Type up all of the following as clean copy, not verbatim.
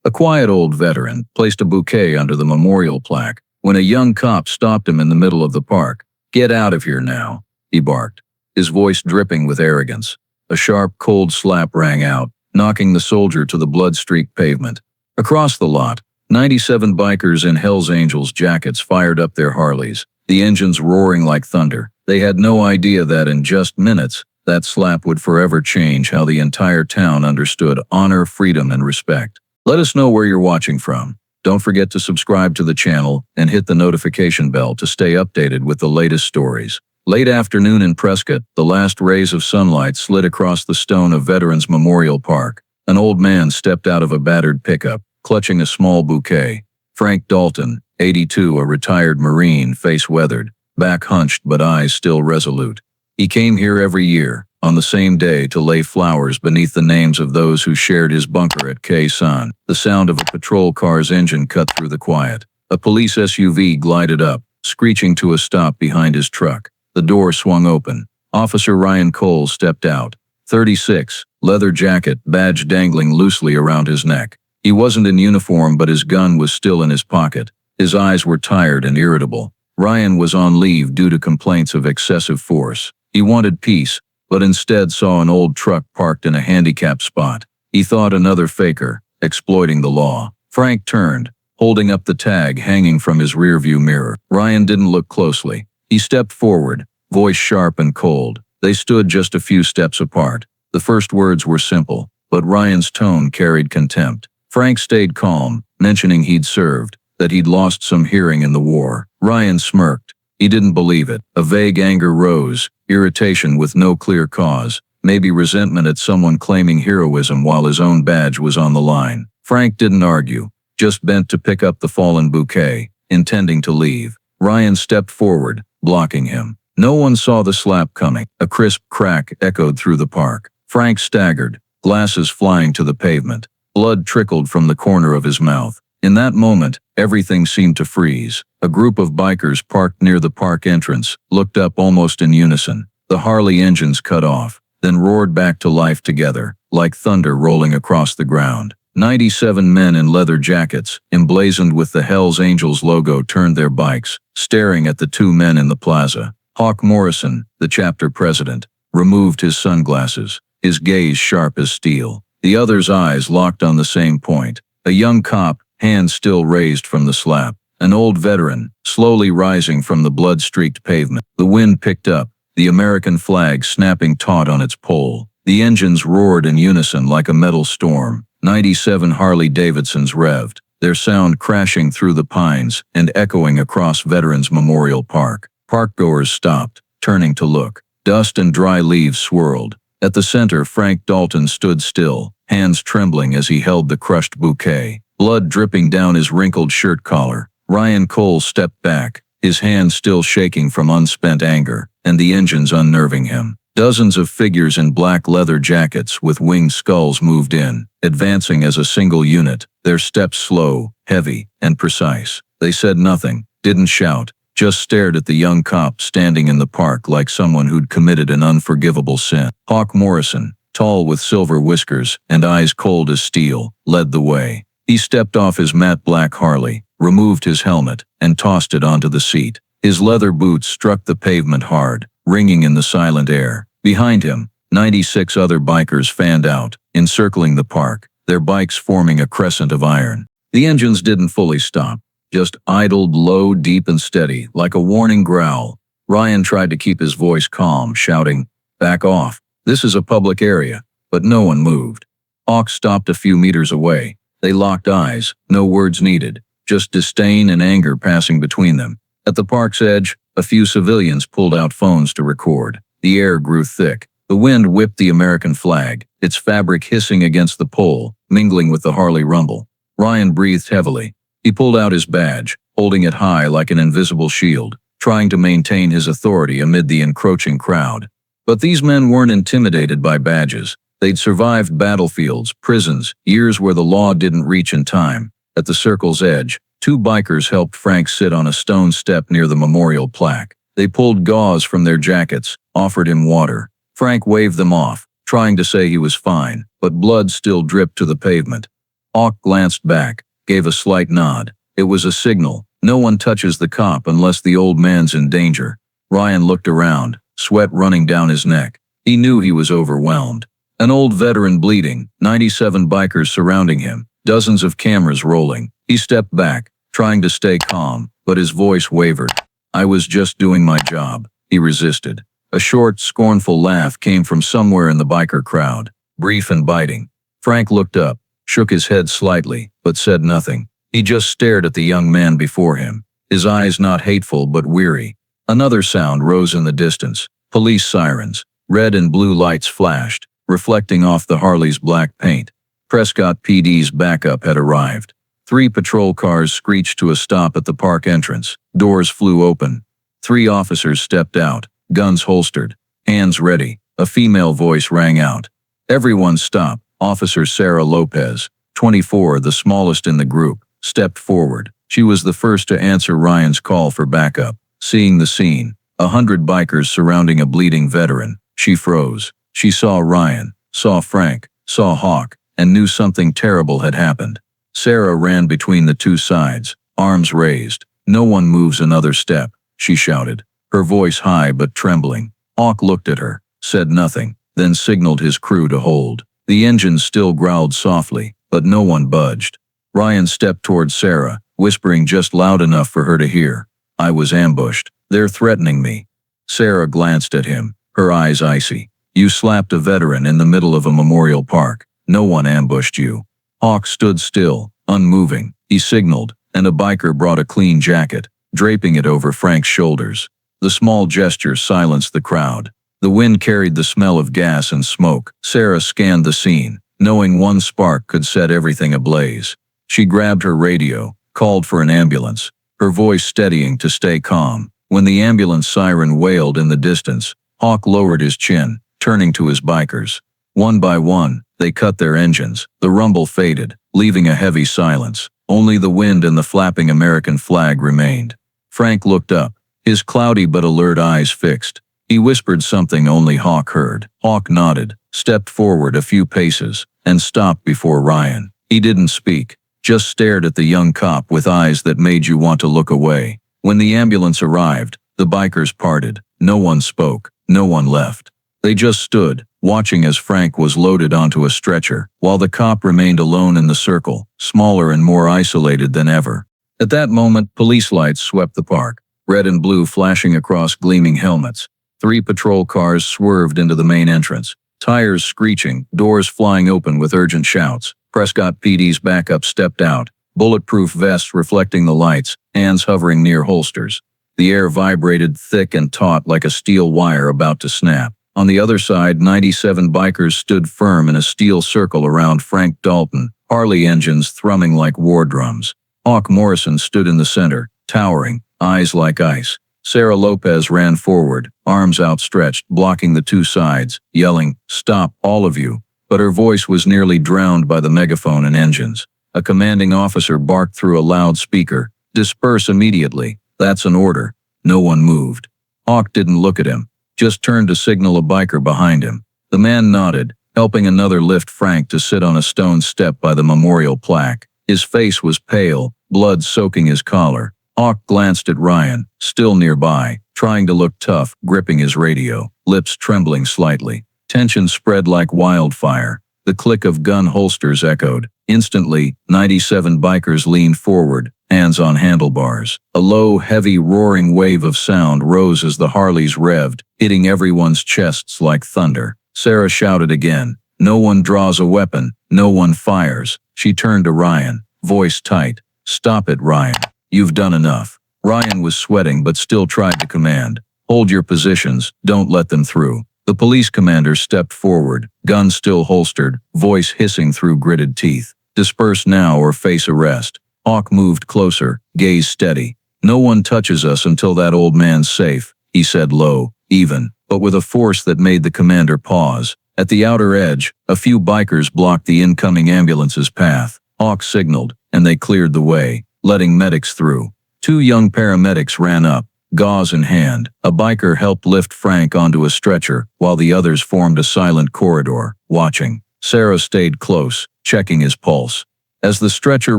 A quiet old veteran placed a bouquet under the memorial plaque when a young cop stopped him in the middle of the park. "Get out of here now," he barked, his voice dripping with arrogance. A sharp, cold slap rang out, knocking the soldier to the blood-streaked pavement. Across the lot, 97 bikers in Hells Angels jackets fired up their Harleys, the engines roaring like thunder. They had no idea that in just minutes, that slap would forever change how the entire town understood honor, freedom, and respect. Let us know where you're watching from. Don't forget to subscribe to the channel and hit the notification bell to stay updated with the latest stories. Late afternoon in Prescott, the last rays of sunlight slid across the stone of Veterans Memorial Park. An old man stepped out of a battered pickup, clutching a small bouquet. Frank Dalton, 82, a retired Marine, face weathered, back hunched but eyes still resolute. He came here every year, on the same day, to lay flowers beneath the names of those who shared his bunker at Quezon. The sound of a patrol car's engine cut through the quiet. A police SUV glided up, screeching to a stop behind his truck. The door swung open. Officer Ryan Cole stepped out. 36, leather jacket, badge dangling loosely around his neck. He wasn't in uniform, but his gun was still in his pocket. His eyes were tired and irritable. Ryan was on leave due to complaints of excessive force. He wanted peace, but instead saw an old truck parked in a handicapped spot. He thought another faker, exploiting the law. Frank turned, holding up the tag hanging from his rearview mirror. Ryan didn't look closely. He stepped forward, voice sharp and cold. They stood just a few steps apart. The first words were simple, but Ryan's tone carried contempt. Frank stayed calm, mentioning he'd served, that he'd lost some hearing in the war. Ryan smirked. He didn't believe it. A vague anger rose, irritation with no clear cause, maybe resentment at someone claiming heroism while his own badge was on the line. Frank didn't argue, just bent to pick up the fallen bouquet, intending to leave. Ryan stepped forward, blocking him. No one saw the slap coming. A crisp crack echoed through the park. Frank staggered, glasses flying to the pavement. Blood trickled from the corner of his mouth. In that moment, everything seemed to freeze. A group of bikers parked near the park entrance looked up almost in unison. The Harley engines cut off, then roared back to life together, like thunder rolling across the ground. 97 men in leather jackets, emblazoned with the Hells Angels logo, turned their bikes, staring at the two men in the plaza. Hawk Morrison, the chapter president, removed his sunglasses, his gaze sharp as steel. The other's eyes locked on the same point. A young cop, hands still raised from the slap. An old veteran, slowly rising from the blood-streaked pavement. The wind picked up, the American flag snapping taut on its pole. The engines roared in unison like a metal storm. 97 Harley-Davidsons revved, their sound crashing through the pines and echoing across Veterans Memorial Park. Parkgoers stopped, turning to look. Dust and dry leaves swirled. At the center, Frank Dalton stood still, hands trembling as he held the crushed bouquet, blood dripping down his wrinkled shirt collar. Ryan Cole stepped back, his hands still shaking from unspent anger, and the engines unnerving him. Dozens of figures in black leather jackets with winged skulls moved in, advancing as a single unit, their steps slow, heavy, and precise. They said nothing, didn't shout, just stared at the young cop standing in the park like someone who'd committed an unforgivable sin. Hawk Morrison, tall with silver whiskers and eyes cold as steel, led the way. He stepped off his matte black Harley, removed his helmet, and tossed it onto the seat. His leather boots struck the pavement hard, ringing in the silent air. Behind him, 96 other bikers fanned out, encircling the park, their bikes forming a crescent of iron. The engines didn't fully stop, just idled low, deep and steady, like a warning growl. Ryan tried to keep his voice calm, shouting, "Back off. This is a public area." But no one moved. Hawk stopped a few meters away. They locked eyes, no words needed, just disdain and anger passing between them. At the park's edge, a few civilians pulled out phones to record. The air grew thick. The wind whipped the American flag, its fabric hissing against the pole, mingling with the Harley rumble. Ryan breathed heavily. He pulled out his badge, holding it high like an invisible shield, trying to maintain his authority amid the encroaching crowd. But these men weren't intimidated by badges. They'd survived battlefields, prisons, years where the law didn't reach in time. At the circle's edge, two bikers helped Frank sit on a stone step near the memorial plaque. They pulled gauze from their jackets, offered him water. Frank waved them off, trying to say he was fine, but blood still dripped to the pavement. Hawk glanced back, gave a slight nod. It was a signal. No one touches the cop unless the old man's in danger. Ryan looked around, sweat running down his neck. He knew he was overwhelmed. An old veteran bleeding, 97 bikers surrounding him, dozens of cameras rolling. He stepped back, trying to stay calm, but his voice wavered. "I was just doing my job," he resisted. A short, scornful laugh came from somewhere in the biker crowd, brief and biting. Frank looked up, shook his head slightly, but said nothing. He just stared at the young man before him, his eyes not hateful but weary. Another sound rose in the distance. Police sirens. Red and blue lights flashed, reflecting off the Harley's black paint. Prescott PD's backup had arrived. 3 patrol cars screeched to a stop at the park entrance. Doors flew open. 3 officers stepped out, guns holstered, hands ready. A female voice rang out. Everyone stop. Officer Sarah Lopez, 24, the smallest in the group, stepped forward. She was the first to answer Ryan's call for backup. Seeing the scene, 100 bikers surrounding a bleeding veteran, she froze. She saw Ryan, saw Frank, saw Hawk, and knew something terrible had happened. Sarah ran between the 2 sides, arms raised. "No one moves another step," she shouted, her voice high but trembling. Hawk looked at her, said nothing, then signaled his crew to hold. The engines still growled softly, but no one budged. Ryan stepped toward Sarah, whispering just loud enough for her to hear. "I was ambushed. They're threatening me." Sarah glanced at him, her eyes icy. "You slapped a veteran in the middle of a memorial park. No one ambushed you." Hawk stood still, unmoving. He signaled, and a biker brought a clean jacket, draping it over Frank's shoulders. The small gesture silenced the crowd. The wind carried the smell of gas and smoke. Sarah scanned the scene, knowing one spark could set everything ablaze. She grabbed her radio, called for an ambulance, her voice steadying to stay calm. When the ambulance siren wailed in the distance, Hawk lowered his chin, turning to his bikers. One by one, they cut their engines. The rumble faded, leaving a heavy silence. Only the wind and the flapping American flag remained. Frank looked up, his cloudy but alert eyes fixed. He whispered something only Hawk heard. Hawk nodded, stepped forward a few paces, and stopped before Ryan. He didn't speak, just stared at the young cop with eyes that made you want to look away. When the ambulance arrived, the bikers parted. No one spoke, no one left. They just stood, watching as Frank was loaded onto a stretcher, while the cop remained alone in the circle, smaller and more isolated than ever. At that moment, police lights swept the park, red and blue flashing across gleaming helmets. 3 patrol cars swerved into the main entrance, tires screeching, doors flying open with urgent shouts. Prescott PD's backup stepped out, bulletproof vests reflecting the lights, hands hovering near holsters. The air vibrated thick and taut like a steel wire about to snap. On the other side, 97 bikers stood firm in a steel circle around Frank Dalton, Harley engines thrumming like war drums. Hawk Morrison stood in the center, towering, eyes like ice. Sarah Lopez ran forward, arms outstretched, blocking the 2 sides, yelling, "Stop, all of you." But her voice was nearly drowned by the megaphone and engines. A commanding officer barked through a loudspeaker, "Disperse immediately. That's an order." No one moved. Hawk didn't look at him, just turned to signal a biker behind him. The man nodded, helping another lift Frank to sit on a stone step by the memorial plaque. His face was pale, blood soaking his collar. Hawk glanced at Ryan, still nearby, trying to look tough, gripping his radio, lips trembling slightly. Tension spread like wildfire. The click of gun holsters echoed. Instantly, 97 bikers leaned forward, hands on handlebars. A low, heavy, roaring wave of sound rose as the Harleys revved, hitting everyone's chests like thunder. Sarah shouted again, "No one draws a weapon, no one fires." She turned to Ryan, voice tight, "Stop it, Ryan. You've done enough." Ryan was sweating but still tried to command, "Hold your positions, don't let them through." The police commander stepped forward, gun still holstered, voice hissing through gritted teeth. "Disperse now or face arrest." Hawk moved closer, gaze steady. "No one touches us until that old man's safe," he said low, even, but with a force that made the commander pause. At the outer edge, a few bikers blocked the incoming ambulance's path. Hawk signaled, and they cleared the way, letting medics through. 2 young paramedics ran up, gauze in hand. A biker helped lift Frank onto a stretcher, while the others formed a silent corridor, watching. Sarah stayed close, checking his pulse. As the stretcher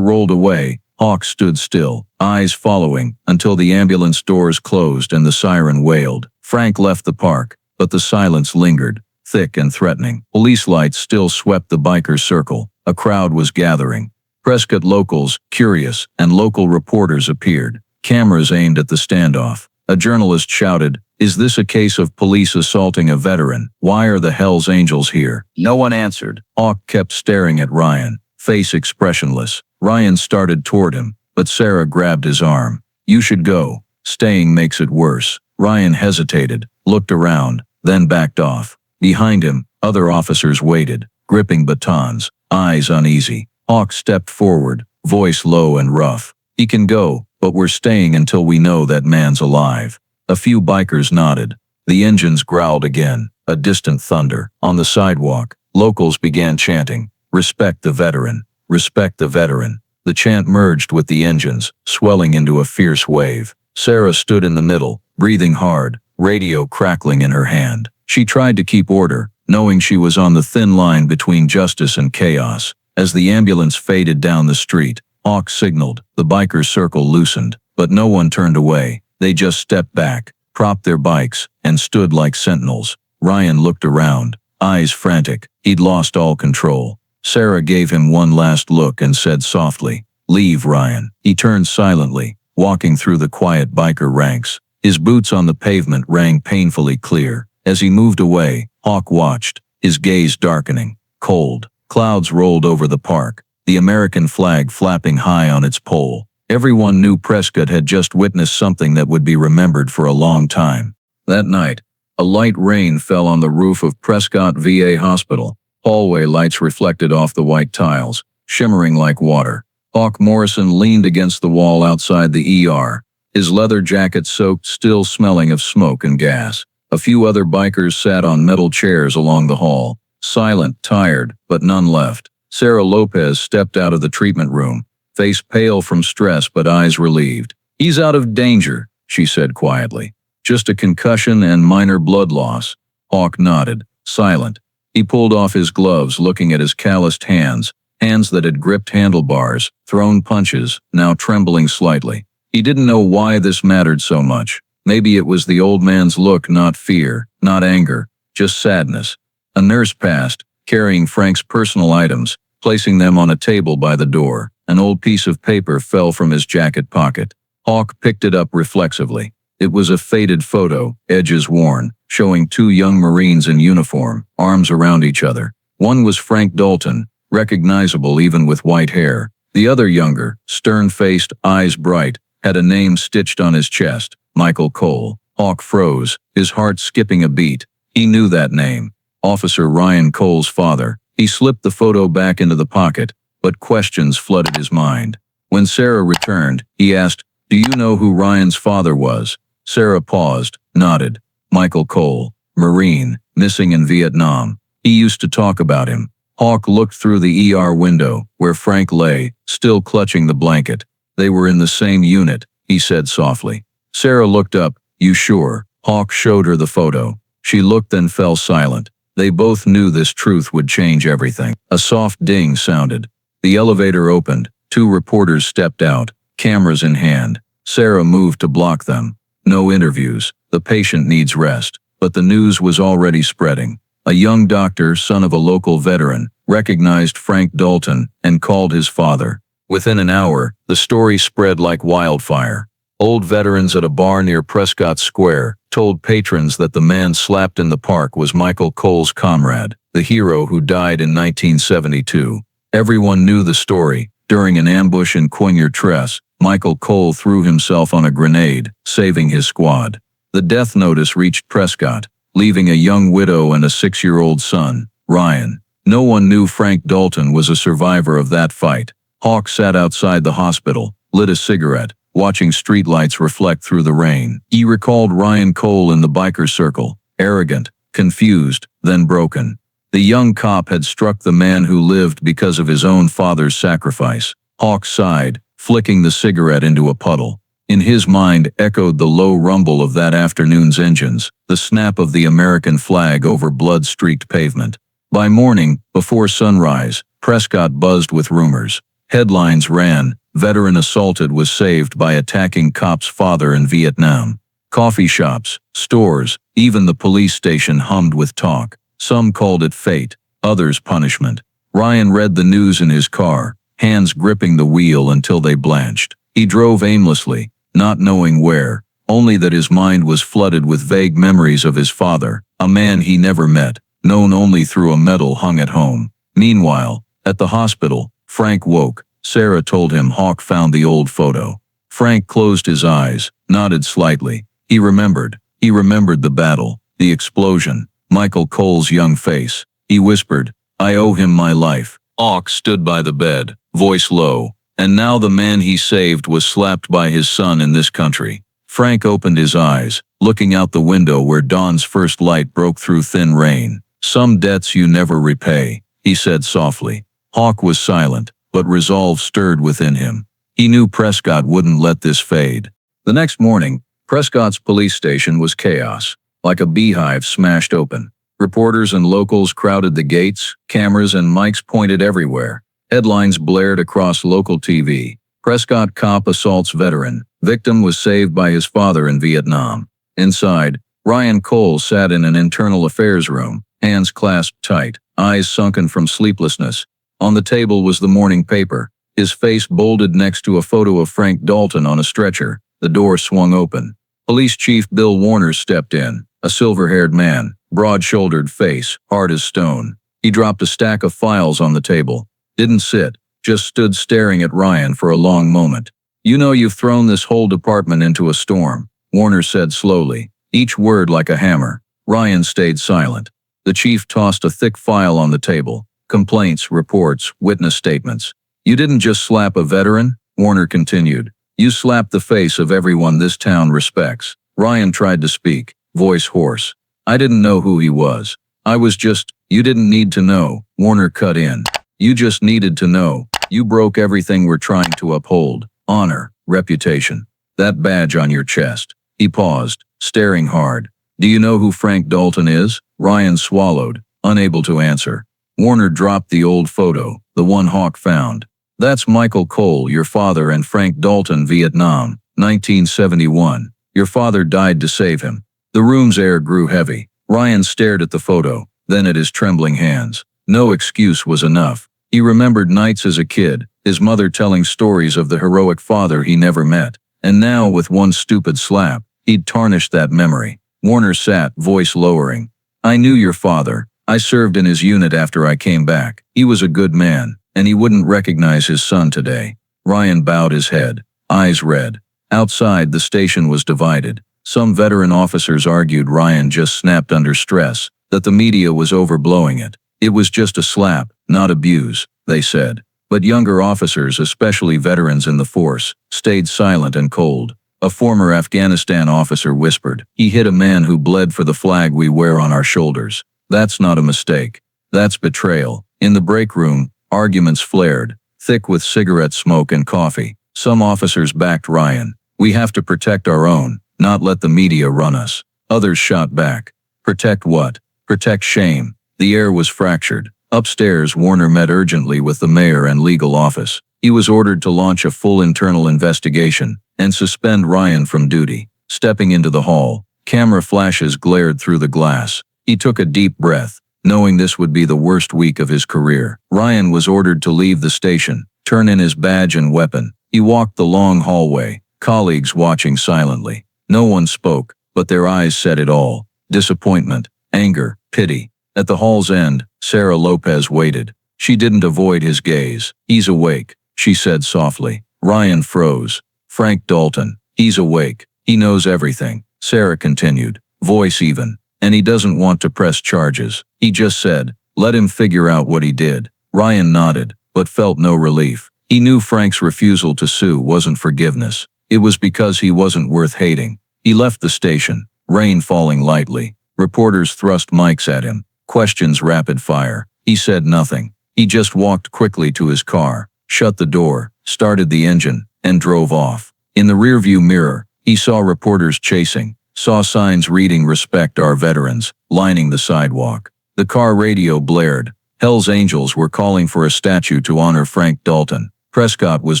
rolled away, Hawk stood still, eyes following, until the ambulance doors closed and the siren wailed. Frank left the park, but the silence lingered, thick and threatening. Police lights still swept the biker's circle. A crowd was gathering. Prescott locals, curious, and local reporters appeared. Cameras aimed at the standoff. A journalist shouted, "Is this a case of police assaulting a veteran? Why are the Hells Angels here?" No one answered. Hawk kept staring at Ryan, face expressionless. Ryan started toward him, but Sarah grabbed his arm. "You should go. Staying makes it worse." Ryan hesitated, looked around, then backed off. Behind him, other officers waited, gripping batons, eyes uneasy. Hawk stepped forward, voice low and rough. "He can go, but we're staying until we know that man's alive." A few bikers nodded. The engines growled again, a distant thunder. On the sidewalk, locals began chanting, "Respect the veteran. Respect the veteran." The chant merged with the engines, swelling into a fierce wave. Sarah stood in the middle, breathing hard, radio crackling in her hand. She tried to keep order, knowing she was on the thin line between justice and chaos. As the ambulance faded down the street, Hawk signaled. The biker's circle loosened, but no one turned away. They just stepped back, propped their bikes, and stood like sentinels. Ryan looked around, eyes frantic. He'd lost all control. Sarah gave him one last look and said softly, "Leave, Ryan." He turned silently, walking through the quiet biker ranks. His boots on the pavement rang painfully clear. As he moved away, Hawk watched, his gaze darkening, cold. Clouds rolled over the park, the American flag flapping high on its pole. Everyone knew Prescott had just witnessed something that would be remembered for a long time. That night, a light rain fell on the roof of Prescott VA Hospital. Hallway lights reflected off the white tiles, shimmering like water. Hawk Morrison leaned against the wall outside the ER, his leather jacket soaked, still smelling of smoke and gas. A few other bikers sat on metal chairs along the hall, silent, tired, but none left. Sarah Lopez stepped out of the treatment room, face pale from stress but eyes relieved. "He's out of danger," she said quietly. "Just a concussion and minor blood loss." Hawk nodded, silent. He pulled off his gloves, looking at his calloused hands, hands that had gripped handlebars, thrown punches, now trembling slightly. He didn't know why this mattered so much. Maybe it was the old man's look, not fear, not anger, just sadness. A nurse passed, carrying Frank's personal items, placing them on a table by the door. An old piece of paper fell from his jacket pocket. Hawk picked it up reflexively. It was a faded photo, edges worn, showing two young Marines in uniform, arms around each other. One was Frank Dalton, recognizable even with white hair. The other younger, stern-faced, eyes bright, had a name stitched on his chest, Michael Cole. Hawk froze, his heart skipping a beat. He knew that name. Officer Ryan Cole's father. He slipped the photo back into the pocket, but questions flooded his mind. When Sarah returned, he asked, "Do you know who Ryan's father was?" Sarah paused, nodded. "Michael Cole, Marine, missing in Vietnam. He used to talk about him." Hawk looked through the ER window, where Frank lay, still clutching the blanket. "They were in the same unit," he said softly. Sarah looked up. "You sure?" Hawk showed her the photo. She looked then fell silent. They both knew this truth would change everything. A soft ding sounded. The elevator opened. Two reporters stepped out, cameras in hand. Sarah moved to block them. No interviews. The patient needs rest. But the news was already spreading. A young doctor, son of a local veteran, recognized Frank Dalton and called his father. Within an hour, the story spread like wildfire. Old veterans at a bar near Prescott Square told patrons that the man slapped in the park was Michael Cole's comrade, the hero who died in 1972. Everyone knew the story. During an ambush in Pointe-Tresse, Michael Cole threw himself on a grenade, saving his squad. The death notice reached Prescott, leaving a young widow and a 6-year-old son, Ryan. No one knew Frank Dalton was a survivor of that fight. Hawk sat outside the hospital, lit a cigarette, watching streetlights reflect through the rain. He recalled Ryan Cole in the biker circle, arrogant, confused, then broken. The young cop had struck the man who lived because of his own father's sacrifice. Hawk sighed, flicking the cigarette into a puddle. In his mind echoed the low rumble of that afternoon's engines, the snap of the American flag over blood-streaked pavement. By morning, before sunrise, Prescott buzzed with rumors. Headlines ran, "Veteran assaulted was saved by attacking cop's father in Vietnam." Coffee shops, stores, even the police station hummed with talk. Some called it fate, others punishment. Ryan read the news in his car, hands gripping the wheel until they blanched. He drove aimlessly, not knowing where, only that his mind was flooded with vague memories of his father, a man he never met, known only through a medal hung at home. Meanwhile, at the hospital, Frank woke. Sarah told him Hawk found the old photo. Frank closed his eyes, nodded slightly. He remembered. He remembered the battle, the explosion, Michael Cole's young face. He whispered, "I owe him my life." Hawk stood by the bed, voice low, and now the man he saved was slapped by his son in this country. Frank opened his eyes, looking out the window where dawn's first light broke through thin rain. "Some debts you never repay," he said softly. Hawk was silent, but resolve stirred within him. He knew Prescott wouldn't let this fade. The next morning, Prescott's police station was chaos, like a beehive smashed open. Reporters and locals crowded the gates, cameras and mics pointed everywhere. Headlines blared across local TV. Prescott cop assaults veteran. Victim was saved by his father in Vietnam. Inside, Ryan Cole sat in an internal affairs room, hands clasped tight, eyes sunken from sleeplessness. On the table was the morning paper, his face bolded next to a photo of Frank Dalton on a stretcher. The door swung open. Police Chief Bill Warner stepped in, a silver-haired man, broad-shouldered face, hard as stone. He dropped a stack of files on the table. Didn't sit, just stood staring at Ryan for a long moment. "You know you've thrown this whole department into a storm," Warner said slowly, each word like a hammer. Ryan stayed silent. The chief tossed a thick file on the table. Complaints, reports, witness statements. "You didn't just slap a veteran," Warner continued. "You slapped the face of everyone this town respects." Ryan tried to speak, voice hoarse. "I didn't know who he was. I was just—" "You didn't need to know," Warner cut in. "You just needed to know. You broke everything we're trying to uphold. Honor, reputation. That badge on your chest." He paused, staring hard. "Do you know who Frank Dalton is?" Ryan swallowed, unable to answer. Warner dropped the old photo, the one Hawk found. "That's Michael Cole, your father, and Frank Dalton, Vietnam, 1971. Your father died to save him." The room's air grew heavy. Ryan stared at the photo, then at his trembling hands. No excuse was enough. He remembered nights as a kid, his mother telling stories of the heroic father he never met. And now, with one stupid slap, he'd tarnished that memory. Warner sat, voice lowering. "I knew your father. I served in his unit after I came back. He was a good man, and he wouldn't recognize his son today." Ryan bowed his head, eyes red. Outside, the station was divided. Some veteran officers argued Ryan just snapped under stress, that the media was overblowing it. It was just a slap, not abuse, they said. But younger officers, especially veterans in the force, stayed silent and cold. A former Afghanistan officer whispered, "He hit a man who bled for the flag we wear on our shoulders. That's not a mistake. That's betrayal." In the break room, arguments flared, thick with cigarette smoke and coffee. Some officers backed Ryan. "We have to protect our own, not let the media run us." Others shot back. "Protect what? Protect shame." The air was fractured. Upstairs, Warner met urgently with the mayor and legal office. He was ordered to launch a full internal investigation and suspend Ryan from duty. Stepping into the hall, camera flashes glared through the glass. He took a deep breath, knowing this would be the worst week of his career. Ryan was ordered to leave the station, turn in his badge and weapon. He walked the long hallway, colleagues watching silently. No one spoke, but their eyes said it all. Disappointment, anger, pity. At the hall's end, Sarah Lopez waited. She didn't avoid his gaze. "He's awake," she said softly. Ryan froze. "Frank Dalton. He's awake. He knows everything," Sarah continued, voice even. "And he doesn't want to press charges. He just said, let him figure out what he did." Ryan nodded, but felt no relief. He knew Frank's refusal to sue wasn't forgiveness. It was because he wasn't worth hating. He left the station, rain falling lightly. Reporters thrust mics at him. Questions rapid fire. He said nothing. He just walked quickly to his car, shut the door, started the engine, and drove off. In the rearview mirror, he saw reporters chasing, saw signs reading "Respect our veterans," lining the sidewalk. The car radio blared. Hell's Angels were calling for a statue to honor Frank Dalton. Prescott was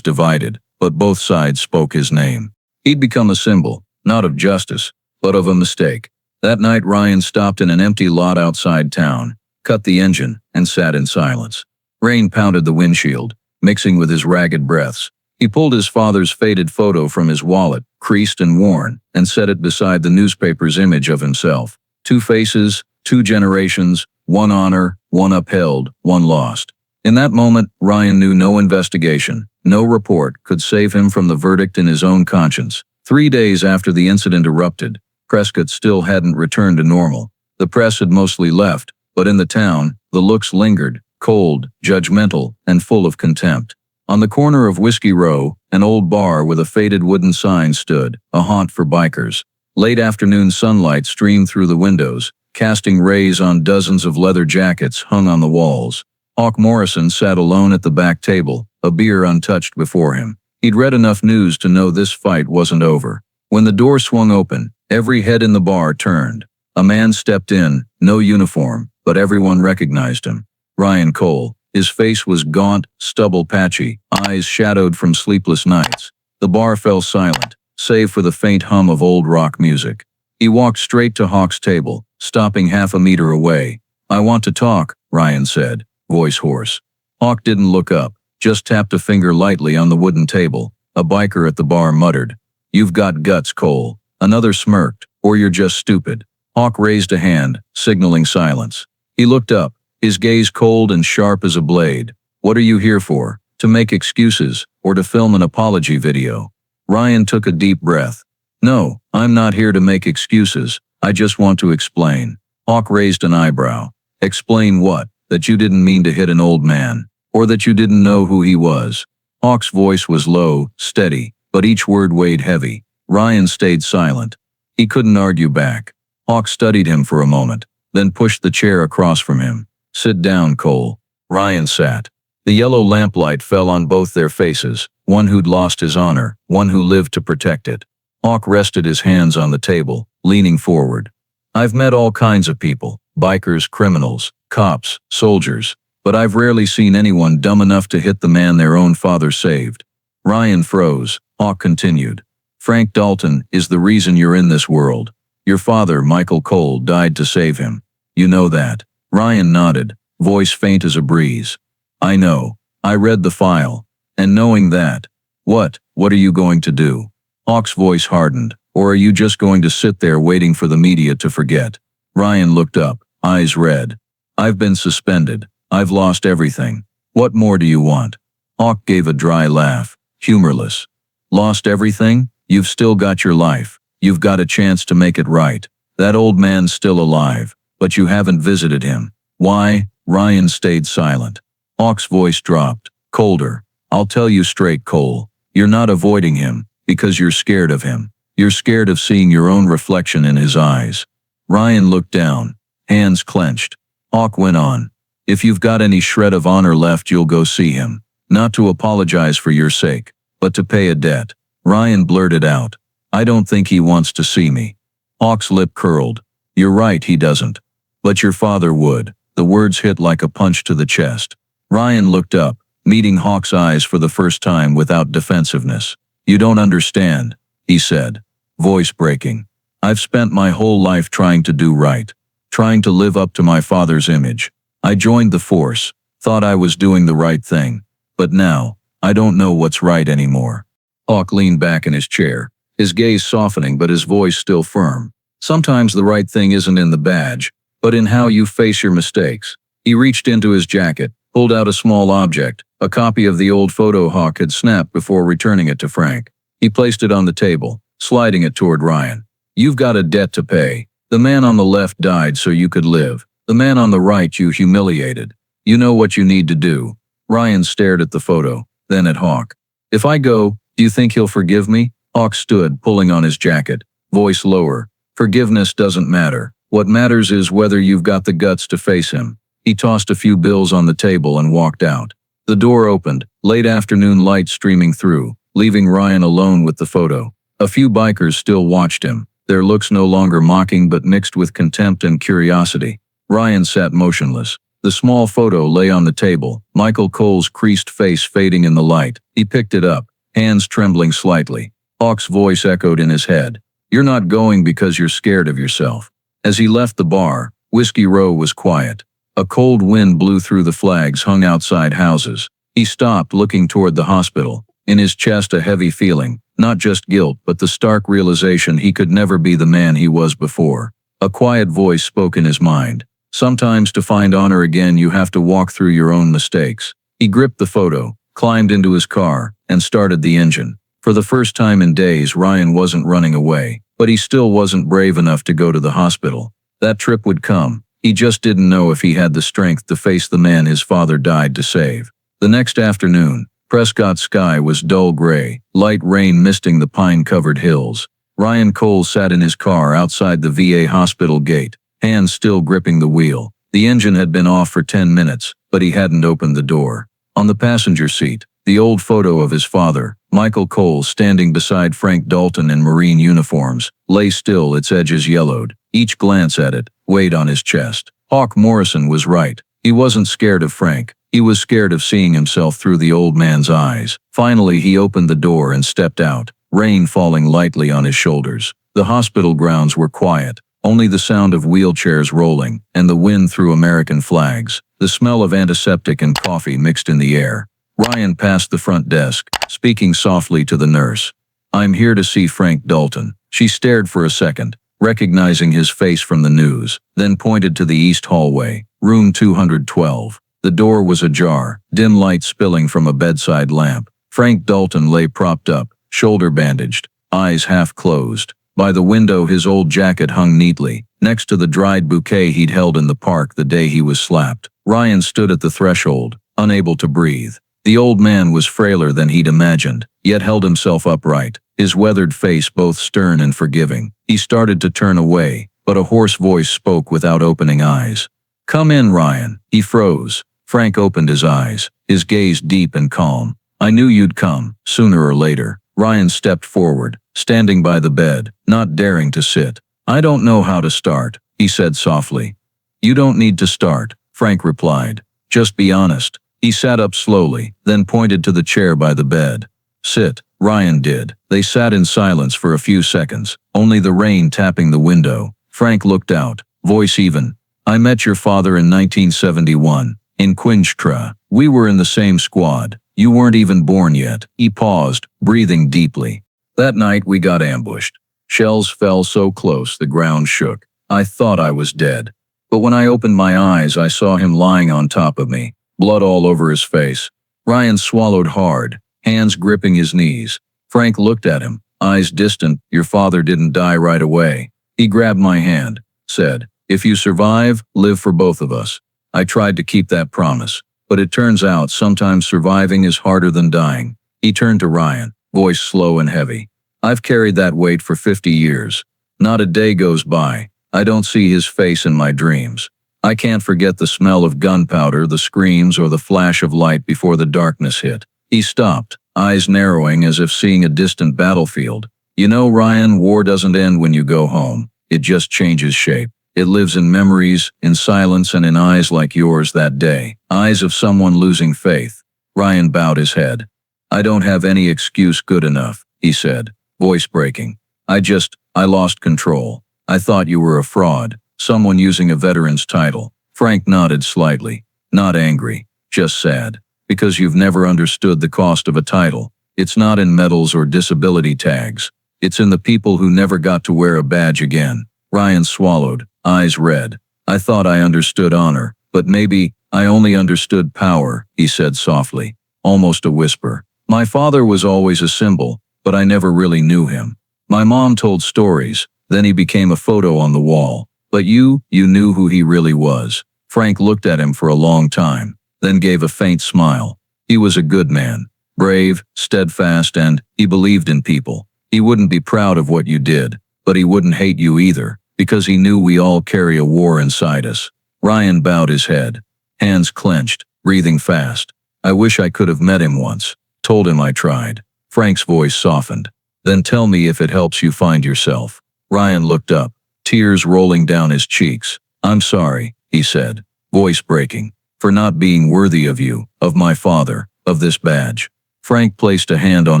divided, but both sides spoke his name. He'd become a symbol, not of justice, but of a mistake. That night Ryan stopped in an empty lot outside town, cut the engine, and sat in silence. Rain pounded the windshield, mixing with his ragged breaths. He pulled his father's faded photo from his wallet, creased and worn, and set it beside the newspaper's image of himself. 2 faces, 2 generations, one honor, one upheld, one lost. In that moment, Ryan knew no investigation, no report could save him from the verdict in his own conscience. 3 days after the incident erupted, Prescott still hadn't returned to normal. The press had mostly left, but in the town, the looks lingered, cold, judgmental, and full of contempt. On the corner of Whiskey Row, an old bar with a faded wooden sign stood, a haunt for bikers. Late afternoon sunlight streamed through the windows, casting rays on dozens of leather jackets hung on the walls. Hawk Morrison sat alone at the back table, a beer untouched before him. He'd read enough news to know this fight wasn't over. When the door swung open, every head in the bar turned. A man stepped in, no uniform, but everyone recognized him. Ryan Cole. His face was gaunt, stubble patchy, eyes shadowed from sleepless nights. The bar fell silent, save for the faint hum of old rock music. He walked straight to Hawk's table, stopping half a meter away. "I want to talk," Ryan said, voice hoarse. Hawk didn't look up, just tapped a finger lightly on the wooden table. A biker at the bar muttered, "You've got guts, Cole." Another smirked, "Or you're just stupid." Hawk raised a hand, signaling silence. He looked up, his gaze cold and sharp as a blade. "What are you here for? To make excuses, or to film an apology video?" Ryan took a deep breath. "No, I'm not here to make excuses. I just want to explain." Hawk raised an eyebrow. "Explain what? That you didn't mean to hit an old man? Or that you didn't know who he was?" Hawk's voice was low, steady, but each word weighed heavy. Ryan stayed silent. He couldn't argue back. Hawk studied him for a moment, then pushed the chair across from him. "Sit down, Cole." Ryan sat. The yellow lamplight fell on both their faces, one who'd lost his honor, one who lived to protect it. Hawk rested his hands on the table, leaning forward. "I've met all kinds of people, bikers, criminals, cops, soldiers, but I've rarely seen anyone dumb enough to hit the man their own father saved." Ryan froze. Hawk continued. "Frank Dalton is the reason you're in this world. Your father, Michael Cole, died to save him. You know that." Ryan nodded, voice faint as a breeze. "I know. I read the file. And knowing that, what are you going to do?" Hawk's voice hardened. "Or are you just going to sit there waiting for the media to forget?" Ryan looked up, eyes red. "I've been suspended. I've lost everything. What more do you want?" Hawk gave a dry laugh, humorless. "Lost everything? You've still got your life. You've got a chance to make it right. That old man's still alive, but you haven't visited him. Why?" Ryan stayed silent. Hawk's voice dropped, colder. "I'll tell you straight, Cole. You're not avoiding him, because you're scared of him. You're scared of seeing your own reflection in his eyes." Ryan looked down, hands clenched. Hawk went on. "If you've got any shred of honor left, you'll go see him. Not to apologize for your sake, but to pay a debt." Ryan blurted out, "I don't think he wants to see me." Hawk's lip curled. "You're right, he doesn't. But your father would." The words hit like a punch to the chest. Ryan looked up, meeting Hawk's eyes for the first time without defensiveness. "You don't understand," he said, voice breaking. "I've spent my whole life trying to do right, trying to live up to my father's image. I joined the force, thought I was doing the right thing. But now, I don't know what's right anymore." Hawk leaned back in his chair, his gaze softening but his voice still firm. "Sometimes the right thing isn't in the badge, but in how you face your mistakes." He reached into his jacket, pulled out a small object, a copy of the old photo Hawk had snapped before returning it to Frank. He placed it on the table, sliding it toward Ryan. "You've got a debt to pay. The man on the left died so you could live. The man on the right you humiliated. You know what you need to do." Ryan stared at the photo, then at Hawk. "If I go, do you think he'll forgive me?" Hawk stood, pulling on his jacket, voice lower. "Forgiveness doesn't matter. What matters is whether you've got the guts to face him." He tossed a few bills on the table and walked out. The door opened, late afternoon light streaming through, leaving Ryan alone with the photo. A few bikers still watched him, their looks no longer mocking but mixed with contempt and curiosity. Ryan sat motionless. The small photo lay on the table, Michael Cole's creased face fading in the light. He picked it up, hands trembling slightly. Hawk's voice echoed in his head. "You're not going because you're scared of yourself." As he left the bar, Whiskey Row was quiet. A cold wind blew through the flags hung outside houses. He stopped, looking toward the hospital. In his chest a heavy feeling, not just guilt but the stark realization he could never be the man he was before. A quiet voice spoke in his mind. "Sometimes to find honor again you have to walk through your own mistakes." He gripped the photo, climbed into his car, and started the engine. For the first time in days, Ryan wasn't running away, but he still wasn't brave enough to go to the hospital. That trip would come. He just didn't know if he had the strength to face the man his father died to save. The next afternoon, Prescott's sky was dull gray, light rain misting the pine-covered hills. Ryan Cole sat in his car outside the VA hospital gate, hands still gripping the wheel. The engine had been off for 10 minutes, but he hadn't opened the door. On the passenger seat, the old photo of his father, Michael Cole, standing beside Frank Dalton in Marine uniforms, lay still, its edges yellowed. Each glance at it weighed on his chest. Hawk Morrison was right. He wasn't scared of Frank. He was scared of seeing himself through the old man's eyes. Finally, he opened the door and stepped out, rain falling lightly on his shoulders. The hospital grounds were quiet. Only the sound of wheelchairs rolling, and the wind through American flags. The smell of antiseptic and coffee mixed in the air. Ryan passed the front desk, speaking softly to the nurse. "I'm here to see Frank Dalton." She stared for a second, recognizing his face from the news, then pointed to the east hallway, room 212. The door was ajar, dim light spilling from a bedside lamp. Frank Dalton lay propped up, shoulder bandaged, eyes half closed. By the window his old jacket hung neatly, next to the dried bouquet he'd held in the park the day he was slapped. Ryan stood at the threshold, unable to breathe. The old man was frailer than he'd imagined, yet held himself upright, his weathered face both stern and forgiving. He started to turn away, but a hoarse voice spoke without opening eyes. "Come in, Ryan." He froze. Frank opened his eyes, his gaze deep and calm. "I knew you'd come, sooner or later." Ryan stepped forward, standing by the bed, not daring to sit. "I don't know how to start," he said softly. "You don't need to start," Frank replied. "Just be honest." He sat up slowly, then pointed to the chair by the bed. "Sit." Ryan did. They sat in silence for a few seconds, only the rain tapping the window. Frank looked out, voice even. "I met your father in 1971, in Quinchtra. We were in the same squad. You weren't even born yet." He paused, breathing deeply. "That night we got ambushed. Shells fell so close the ground shook. I thought I was dead. But when I opened my eyes I saw him lying on top of me, blood all over his face." Ryan swallowed hard, hands gripping his knees. Frank looked at him, eyes distant. "Your father didn't die right away." He grabbed my hand, said, "If you survive, live for both of us." I tried to keep that promise, but it turns out sometimes surviving is harder than dying. He turned to Ryan, voice slow and heavy. "I've carried that weight for 50 years. Not a day goes by I don't see his face in my dreams. I can't forget the smell of gunpowder, the screams, or the flash of light before the darkness hit." He stopped, eyes narrowing as if seeing a distant battlefield. "You know, Ryan, war doesn't end when you go home. It just changes shape. It lives in memories, in silence, and in eyes like yours that day. Eyes of someone losing faith." Ryan bowed his head. "I don't have any excuse good enough," he said, voice breaking. I lost control. I thought you were a fraud, someone using a veteran's title." Frank nodded slightly, not angry, just sad. "Because you've never understood the cost of a title. It's not in medals or disability tags. It's in the people who never got to wear a badge again." Ryan swallowed, eyes red. "I thought I understood honor, but maybe I only understood power," he said softly, almost a whisper. "My father was always a symbol, but I never really knew him. My mom told stories, then he became a photo on the wall. But you knew who he really was." Frank looked at him for a long time, then gave a faint smile. "He was a good man, brave, steadfast, and he believed in people. He wouldn't be proud of what you did, but he wouldn't hate you either, because he knew we all carry a war inside us." Ryan bowed his head, hands clenched, breathing fast. "I wish I could have met him once, told him I tried." Frank's voice softened. "Then tell me if it helps you find yourself." Ryan looked up, tears rolling down his cheeks. "I'm sorry," he said, voice breaking. For not being worthy of you, of my father, of this badge. Frank placed a hand on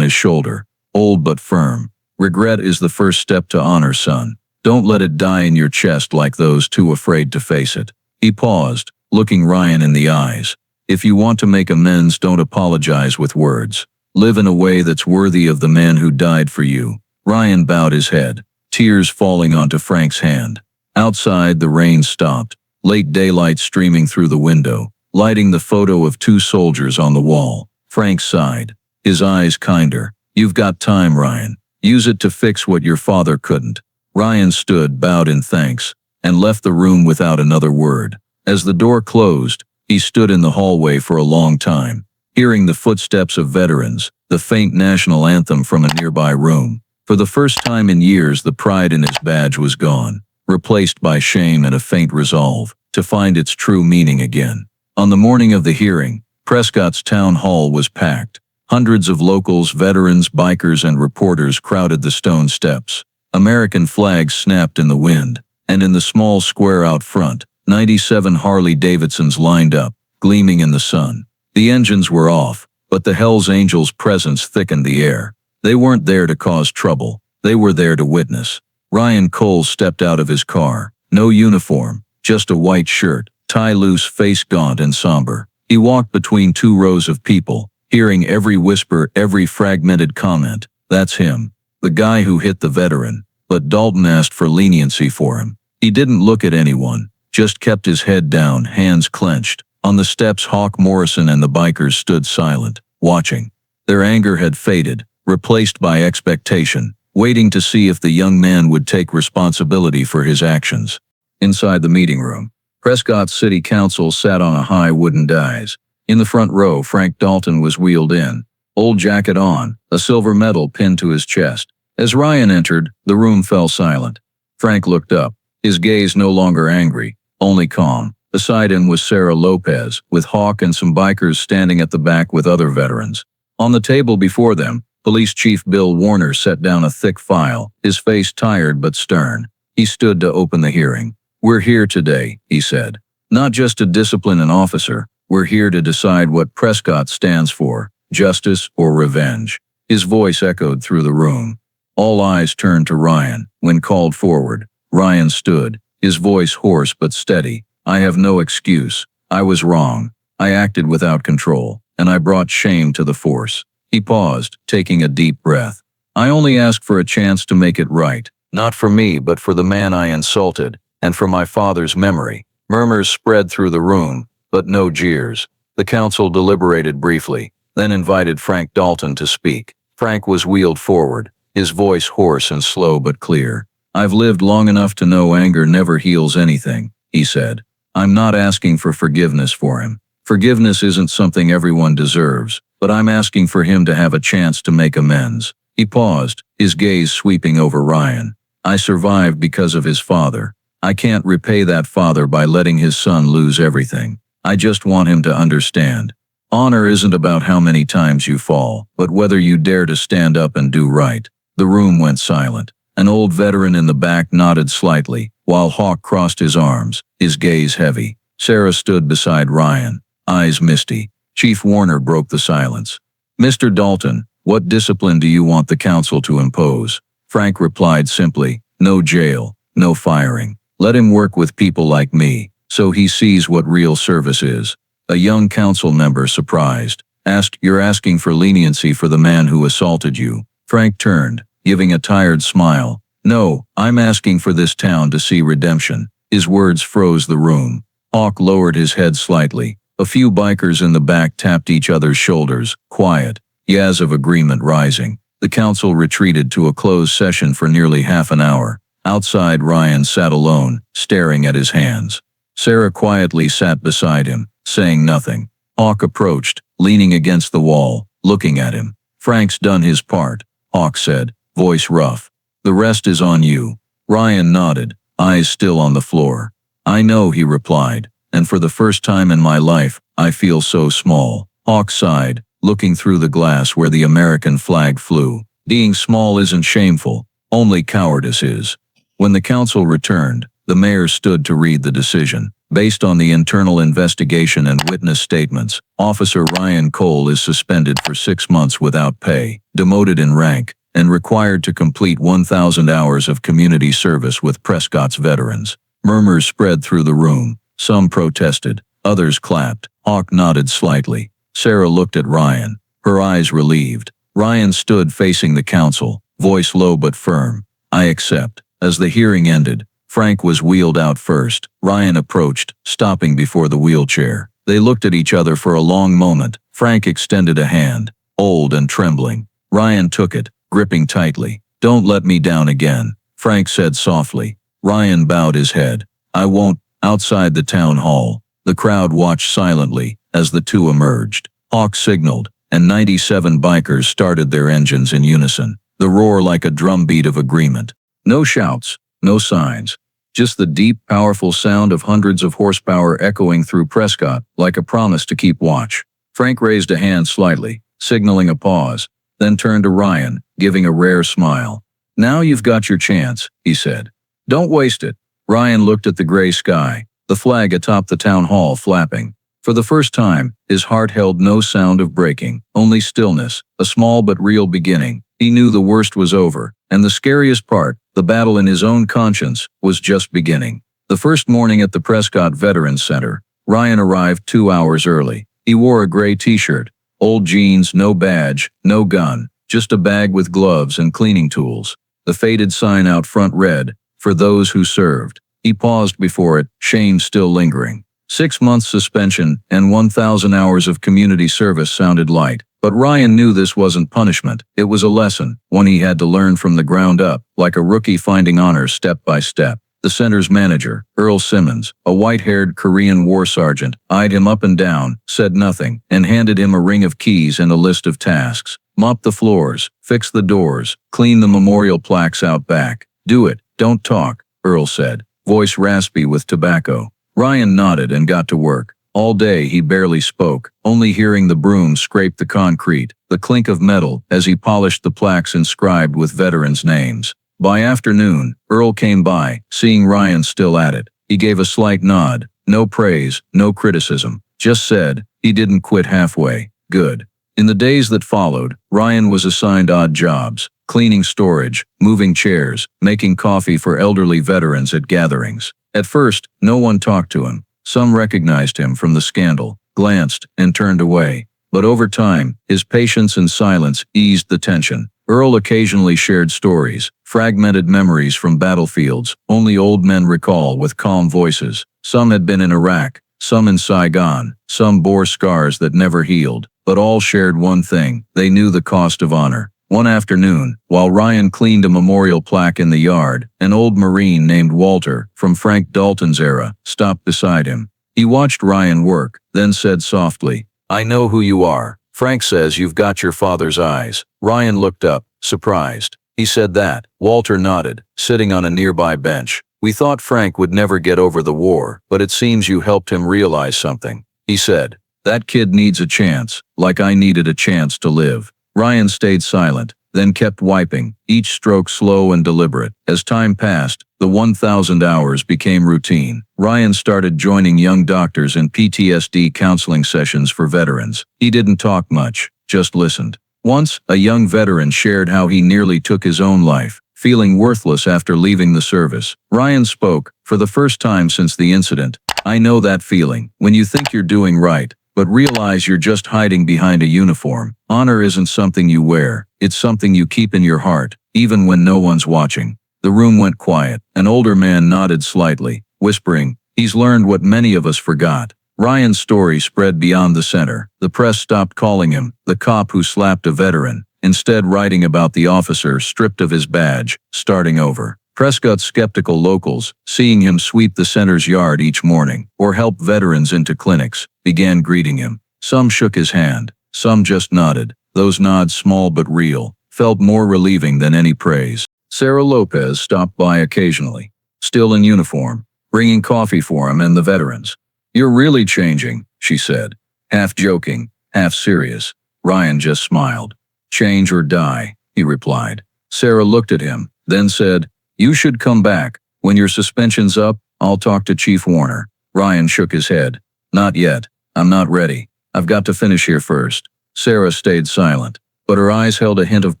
his shoulder, old but firm. Regret is the first step to honor, son. Don't let it die in your chest like those too afraid to face it. He paused, looking Ryan in the eyes. If you want to make amends, don't apologize with words. Live in a way that's worthy of the man who died for you. Ryan bowed his head, tears falling onto Frank's hand. Outside, the rain stopped, late daylight streaming through the window, lighting the photo of two soldiers on the wall. Frank sighed, his eyes kinder. You've got time, Ryan. Use it to fix what your father couldn't. Ryan stood, bowed in thanks, and left the room without another word. As the door closed, he stood in the hallway for a long time, hearing the footsteps of veterans, the faint national anthem from a nearby room. For the first time in years, the pride in his badge was gone, replaced by shame and a faint resolve to find its true meaning again. On the morning of the hearing, Prescott's town hall was packed. Hundreds of locals, veterans, bikers, and reporters crowded the stone steps. American flags snapped in the wind, and in the small square out front, 97 Harley-Davidsons lined up, gleaming in the sun. The engines were off, but the Hells Angels' presence thickened the air. They weren't there to cause trouble. They were there to witness. Ryan Cole stepped out of his car. No uniform, just a white shirt, tie loose, face gaunt and somber. He walked between two rows of people, hearing every whisper, every fragmented comment. That's him, the guy who hit the veteran. But Dalton asked for leniency for him. He didn't look at anyone, just kept his head down, hands clenched. On the steps, Hawk Morrison and the bikers stood silent, watching. Their anger had faded, replaced by expectation, waiting to see if the young man would take responsibility for his actions. Inside the meeting room, Prescott's city council sat on a high wooden dais. In the front row, Frank Dalton was wheeled in, old jacket on, a silver medal pinned to his chest. As Ryan entered, the room fell silent. Frank looked up, his gaze no longer angry, only calm. Beside him was Sarah Lopez, with Hawk and some bikers standing at the back with other veterans. On the table before them, Police Chief Bill Warner set down a thick file, his face tired but stern. He stood to open the hearing. We're here today, he said. Not just to discipline an officer, we're here to decide what Prescott stands for, justice or revenge. His voice echoed through the room. All eyes turned to Ryan. When called forward, Ryan stood, his voice hoarse but steady. I have no excuse. I was wrong. I acted without control, and I brought shame to the force. He paused, taking a deep breath. I only ask for a chance to make it right, not for me but for the man I insulted, and for my father's memory. Murmurs spread through the room, but no jeers. The council deliberated briefly, then invited Frank Dalton to speak. Frank was wheeled forward, his voice hoarse and slow but clear. I've lived long enough to know anger never heals anything, he said. I'm not asking for forgiveness for him. Forgiveness isn't something everyone deserves, but I'm asking for him to have a chance to make amends. He paused, his gaze sweeping over Ryan. I survived because of his father. I can't repay that father by letting his son lose everything. I just want him to understand. Honor isn't about how many times you fall, but whether you dare to stand up and do right. The room went silent. An old veteran in the back nodded slightly, while Hawk crossed his arms, his gaze heavy. Sarah stood beside Ryan, eyes misty. Chief Warner broke the silence. Mr. Dalton, what discipline do you want the council to impose? Frank replied simply, no jail, no firing. Let him work with people like me, so he sees what real service is. A young council member, surprised, asked, You're asking for leniency for the man who assaulted you? Frank turned, giving a tired smile. No, I'm asking for this town to see redemption. His words froze the room. Hawk lowered his head slightly. A few bikers in the back tapped each other's shoulders, quiet, yas of agreement rising. The council retreated to a closed session for nearly half an hour. Outside, Ryan sat alone, staring at his hands. Sarah quietly sat beside him, saying nothing. Hawk approached, leaning against the wall, looking at him. Frank's done his part, Hawk said, voice rough. The rest is on you. Ryan nodded, eyes still on the floor. I know, he replied, and for the first time in my life, I feel so small. Hawk sighed, looking through the glass where the American flag flew. Being small isn't shameful, only cowardice is. When the council returned, the mayor stood to read the decision. Based on the internal investigation and witness statements, Officer Ryan Cole is suspended for 6 months without pay, demoted in rank, and required to complete 1,000 hours of community service with Prescott's veterans. Murmurs spread through the room. Some protested, others clapped. Hawk nodded slightly. Sarah looked at Ryan, her eyes relieved. Ryan stood facing the council, voice low but firm. "I accept." As the hearing ended, Frank was wheeled out first. Ryan approached, stopping before the wheelchair. They looked at each other for a long moment. Frank extended a hand, old and trembling. Ryan took it, gripping tightly. "Don't let me down again," Frank said softly. Ryan bowed his head. "I won't." Outside the town hall, the crowd watched silently as the two emerged. Hawk signaled, and 97 bikers started their engines in unison, the roar like a drumbeat of agreement. No shouts, no signs, just the deep, powerful sound of hundreds of horsepower echoing through Prescott like a promise to keep watch. Frank raised a hand slightly, signaling a pause, then turned to Ryan, giving a rare smile. "Now you've got your chance," he said. "Don't waste it." Ryan looked at the gray sky, the flag atop the town hall flapping. For the first time, his heart held no sound of breaking, only stillness, a small but real beginning. He knew the worst was over, and the scariest part, the battle in his own conscience, was just beginning. The first morning at the Prescott Veterans Center, Ryan arrived 2 hours early. He wore a gray t-shirt, old jeans, no badge, no gun, just a bag with gloves and cleaning tools. The faded sign out front read, "For those who served." He paused before it, shame still lingering. 6 months suspension and 1,000 hours of community service sounded light, but Ryan knew this wasn't punishment. It was a lesson, one he had to learn from the ground up, like a rookie finding honors step by step. The center's manager, Earl Simmons, a white-haired Korean war sergeant, eyed him up and down, said nothing, and handed him a ring of keys and a list of tasks. "Mop the floors, fix the doors, clean the memorial plaques out back. Do it, don't talk," Earl said, voice raspy with tobacco. Ryan nodded and got to work. All day he barely spoke, only hearing the broom scrape the concrete, the clink of metal as he polished the plaques inscribed with veterans' names. By afternoon, Earl came by, seeing Ryan still at it. He gave a slight nod, no praise, no criticism, just said, "He didn't quit halfway. Good." In the days that followed, Ryan was assigned odd jobs, cleaning storage, moving chairs, making coffee for elderly veterans at gatherings. At first, no one talked to him. Some recognized him from the scandal, glanced, and turned away. But over time, his patience and silence eased the tension. Earl occasionally shared stories, fragmented memories from battlefields only old men recall with calm voices. Some had been in Iraq, some in Saigon, some bore scars that never healed, but all shared one thing: they knew the cost of honor. One afternoon, while Ryan cleaned a memorial plaque in the yard, an old Marine named Walter, from Frank Dalton's era, stopped beside him. He watched Ryan work, then said softly, "I know who you are. Frank says you've got your father's eyes." Ryan looked up, surprised. "He said that?" Walter nodded, sitting on a nearby bench. "We thought Frank would never get over the war, but it seems you helped him realize something." He said, "That kid needs a chance, like I needed a chance to live." Ryan stayed silent, then kept wiping, each stroke slow and deliberate. As time passed, the 1,000 hours became routine. Ryan started joining young doctors in PTSD counseling sessions for veterans. He didn't talk much, just listened. Once, a young veteran shared how he nearly took his own life, feeling worthless after leaving the service. Ryan spoke, for the first time since the incident. "I know that feeling, when you think you're doing right, but realize you're just hiding behind a uniform. Honor isn't something you wear, it's something you keep in your heart, even when no one's watching." The room went quiet. An older man nodded slightly, whispering, "He's learned what many of us forgot." Ryan's story spread beyond the center. The press stopped calling him the cop who slapped a veteran, instead writing about the officer stripped of his badge, starting over. Prescott's skeptical locals, seeing him sweep the center's yard each morning, or help veterans into clinics, began greeting him. Some shook his hand, some just nodded. Those nods, small but real, felt more relieving than any praise. Sarah Lopez stopped by occasionally, still in uniform, bringing coffee for him and the veterans. "You're really changing," she said, half joking, half serious. Ryan just smiled. "Change or die," he replied. Sarah looked at him, then said, "You should come back. When your suspension's up, I'll talk to Chief Warner." Ryan shook his head. Not yet. I'm not ready. I've got to finish here first. Sarah stayed silent, but her eyes held a hint of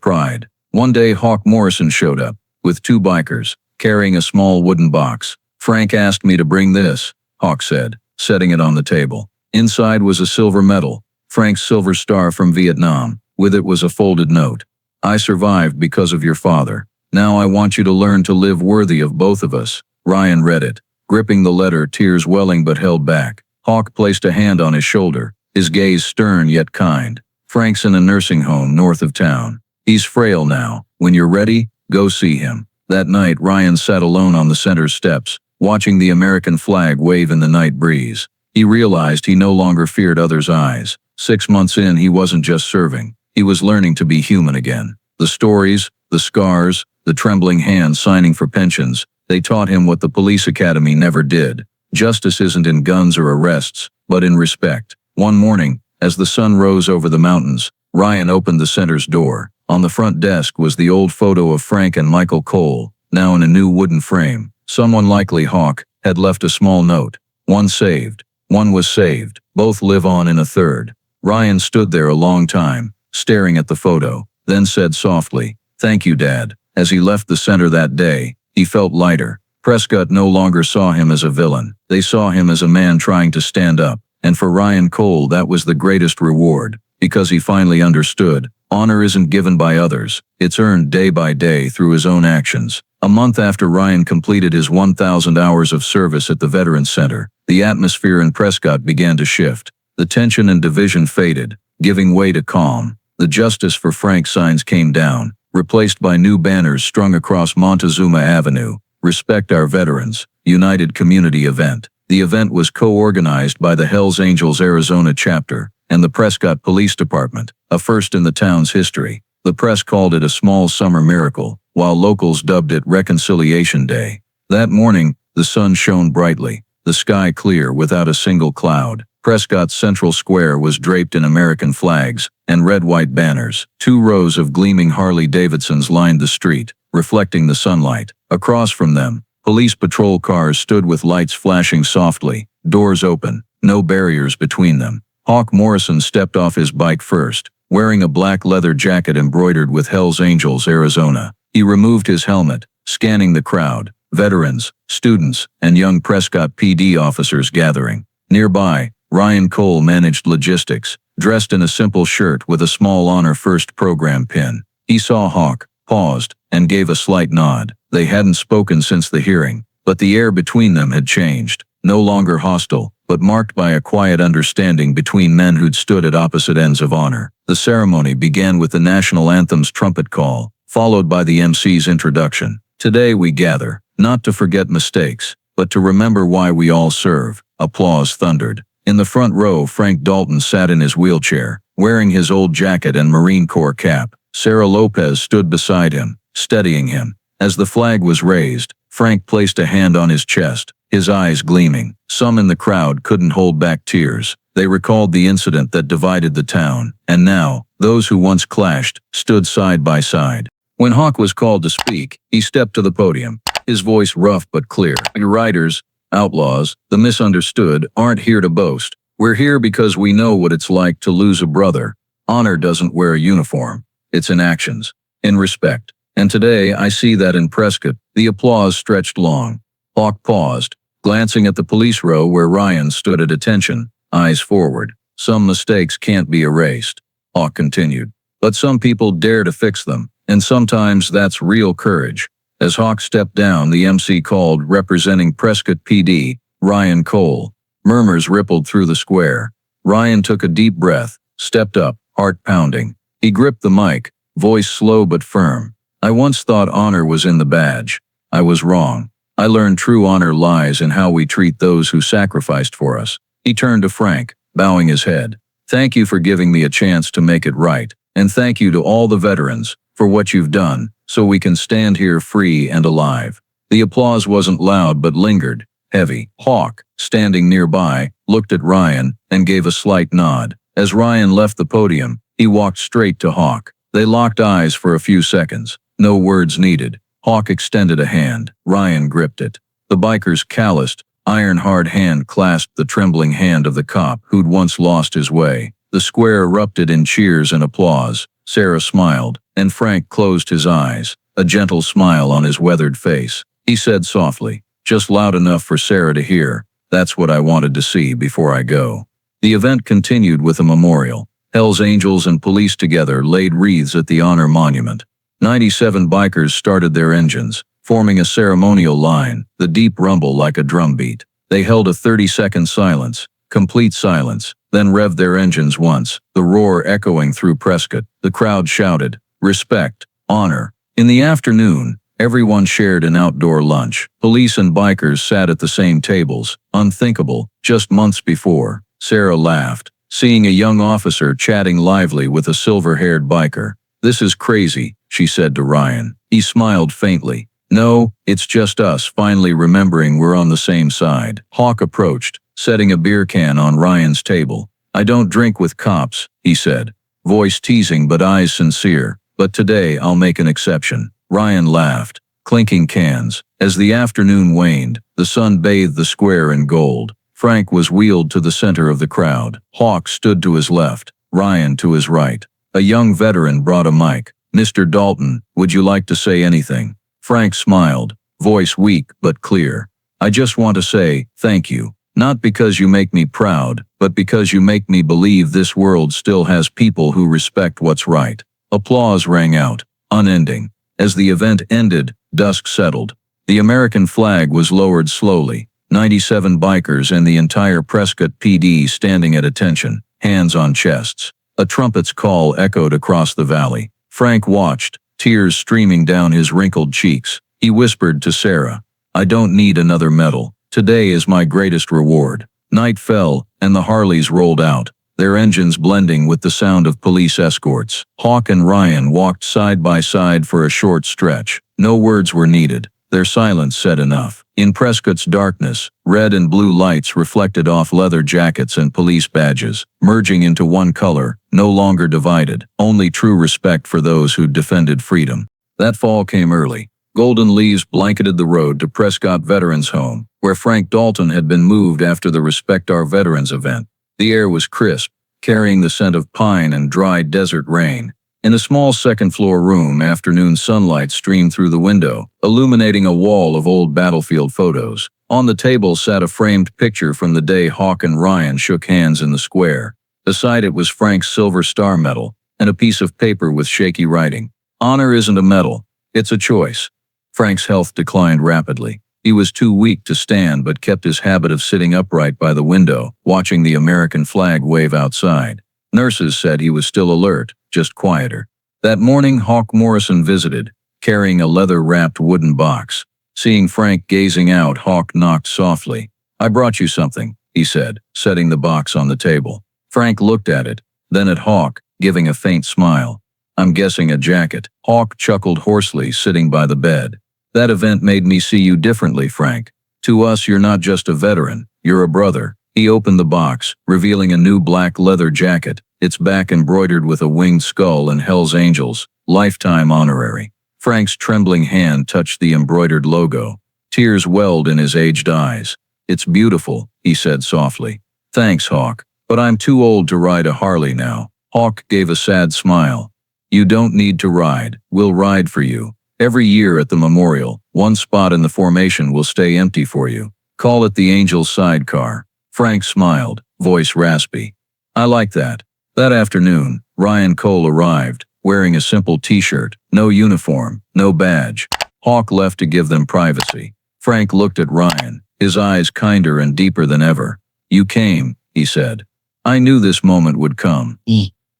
pride. One day Hawk Morrison showed up, with 2 bikers, carrying a small wooden box. Frank asked me to bring this, Hawk said, setting it on the table. Inside was a silver medal, Frank's silver star from Vietnam. With it was a folded note. I survived because of your father. Now I want you to learn to live worthy of both of us. Ryan read it, gripping the letter, tears welling but held back. Hawk placed a hand on his shoulder, his gaze stern yet kind. Frank's in a nursing home north of town. He's frail now. When you're ready, go see him. That night, Ryan sat alone on the center steps, watching the American flag wave in the night breeze. He realized he no longer feared others' eyes. 6 months in, he wasn't just serving. He was learning to be human again. The stories, the scars, the trembling hands signing for pensions, they taught him what the police academy never did. Justice isn't in guns or arrests, but in respect. One morning, as the sun rose over the mountains, Ryan opened the center's door. On the front desk was the old photo of Frank and Michael Cole, now in a new wooden frame. Someone, likely Hawk, had left a small note. One saved. One was saved. Both live on in a third. Ryan stood there a long time, staring at the photo, then said softly, "Thank you, Dad." As he left the center that day, he felt lighter. Prescott no longer saw him as a villain. They saw him as a man trying to stand up. And for Ryan Cole, that was the greatest reward, because he finally understood. Honor isn't given by others. It's earned day by day through his own actions. A month after Ryan completed his 1,000 hours of service at the Veterans Center, the atmosphere in Prescott began to shift. The tension and division faded, giving way to calm. The Justice for Frank signs came down, replaced by new banners strung across Montezuma Avenue. Respect Our Veterans, United Community Event. The event was co-organized by the Hells Angels Arizona chapter and the Prescott Police Department, a first in the town's history. The press called it a small summer miracle, while locals dubbed it Reconciliation Day. That morning, the sun shone brightly, the sky clear without a single cloud. Prescott's central square was draped in American flags and red-white banners. 2 rows of gleaming Harley-Davidsons lined the street, reflecting the sunlight. Across from them, police patrol cars stood with lights flashing softly, doors open, no barriers between them. Hawk Morrison stepped off his bike first, wearing a black leather jacket embroidered with Hells Angels Arizona. He removed his helmet, scanning the crowd, veterans, students, and young Prescott PD officers gathering. Nearby, Ryan Cole managed logistics, dressed in a simple shirt with a small Honor First program pin. He saw Hawk, paused, and gave a slight nod. They hadn't spoken since the hearing, but the air between them had changed. No longer hostile, but marked by a quiet understanding between men who'd stood at opposite ends of honor. The ceremony began with the national anthem's trumpet call, followed by the MC's introduction. Today we gather, not to forget mistakes, but to remember why we all serve. Applause thundered. In the front row, Frank Dalton sat in his wheelchair, wearing his old jacket and Marine Corps cap. Sarah Lopez stood beside him, steadying him. As the flag was raised, Frank placed a hand on his chest, his eyes gleaming. Some in the crowd couldn't hold back tears. They recalled the incident that divided the town, and now, those who once clashed, stood side by side. When Hawk was called to speak, he stepped to the podium, his voice rough but clear. "You writers, outlaws, the misunderstood, aren't here to boast. We're here because we know what it's like to lose a brother. Honor doesn't wear a uniform. It's in actions, in respect. And today I see that in Prescott." The applause stretched long. Hawk paused, glancing at the police row where Ryan stood at attention, eyes forward. "Some mistakes can't be erased," Hawk continued. "But some people dare to fix them, and sometimes that's real courage." As Hawk stepped down, the MC called, representing Prescott PD, Ryan Cole. Murmurs rippled through the square. Ryan took a deep breath, stepped up, heart pounding. He gripped the mic, voice slow but firm. "I once thought honor was in the badge. I was wrong. I learned true honor lies in how we treat those who sacrificed for us." He turned to Frank, bowing his head. "Thank you for giving me a chance to make it right, and thank you to all the veterans for what you've done, so we can stand here free and alive." The applause wasn't loud but lingered, heavy. Hawk, standing nearby, looked at Ryan and gave a slight nod. As Ryan left the podium, he walked straight to Hawk. They locked eyes for a few seconds. No words needed. Hawk extended a hand. Ryan gripped it. The bikers calloused, Iron-hard hand clasped the trembling hand of the cop who'd once lost his way. The square erupted in cheers and applause. Sarah smiled, and Frank closed his eyes, a gentle smile on his weathered face. He said softly, just loud enough for Sarah to hear, "That's what I wanted to see before I go." The event continued with a memorial. Hells Angels and police together laid wreaths at the honor monument. 97 bikers started their engines, forming a ceremonial line, the deep rumble like a drumbeat. They held a 30-second silence, complete silence, then revved their engines once, the roar echoing through Prescott. The crowd shouted, "Respect, honor." In the afternoon, everyone shared an outdoor lunch. Police and bikers sat at the same tables, unthinkable, just months before. Sarah laughed, seeing a young officer chatting lively with a silver-haired biker. "This is crazy," she said to Ryan. He smiled faintly. "No, it's just us finally remembering we're on the same side." Hawk approached, setting a beer can on Ryan's table. "I don't drink with cops," he said, voice teasing but eyes sincere. "But today I'll make an exception." Ryan laughed, clinking cans. As the afternoon waned, the sun bathed the square in gold. Frank was wheeled to the center of the crowd. Hawk stood to his left, Ryan to his right. A young veteran brought a mic. "Mr. Dalton, would you like to say anything?" Frank smiled, voice weak but clear. "I just want to say thank you. Not because you make me proud, but because you make me believe this world still has people who respect what's right." Applause rang out, unending. As the event ended, dusk settled. The American flag was lowered slowly, 97 bikers and the entire Prescott PD standing at attention, hands on chests. A trumpet's call echoed across the valley. Frank watched, tears streaming down his wrinkled cheeks. He whispered to Sarah, "I don't need another medal. Today is my greatest reward." Night fell, and the Harleys rolled out, their engines blending with the sound of police escorts. Hawk and Ryan walked side by side for a short stretch. No words were needed. Their silence said enough. In Prescott's darkness, red and blue lights reflected off leather jackets and police badges, merging into one color, no longer divided, only true respect for those who defended freedom. That fall came early. Golden leaves blanketed the road to Prescott Veterans Home, where Frank Dalton had been moved after the Respect Our Veterans event. The air was crisp, carrying the scent of pine and dry desert rain. In a small second-floor room, afternoon sunlight streamed through the window, illuminating a wall of old battlefield photos. On the table sat a framed picture from the day Hawk and Ryan shook hands in the square. Beside it was Frank's Silver Star medal, and a piece of paper with shaky writing. "Honor isn't a medal, it's a choice." Frank's health declined rapidly. He was too weak to stand but kept his habit of sitting upright by the window, watching the American flag wave outside. Nurses said he was still alert, just quieter. That morning Hawk Morrison visited, carrying a leather-wrapped wooden box. Seeing Frank gazing out, Hawk knocked softly. "I brought you something," he said, setting the box on the table. Frank looked at it, then at Hawk, giving a faint smile. "I'm guessing a jacket." Hawk chuckled hoarsely, sitting by the bed. "That event made me see you differently, Frank. To us, you're not just a veteran, you're a brother." He opened the box, revealing a new black leather jacket, its back embroidered with a winged skull and Hells Angels, lifetime honorary. Frank's trembling hand touched the embroidered logo. Tears welled in his aged eyes. "It's beautiful," he said softly. "Thanks, Hawk, but I'm too old to ride a Harley now." Hawk gave a sad smile. "You don't need to ride, we'll ride for you. Every year at the memorial, one spot in the formation will stay empty for you. Call it the Angel's sidecar." Frank smiled, voice raspy. "I like that." That afternoon, Ryan Cole arrived, wearing a simple t-shirt, no uniform, no badge. Hawk left to give them privacy. Frank looked at Ryan, his eyes kinder and deeper than ever. "You came," he said. "I knew this moment would come."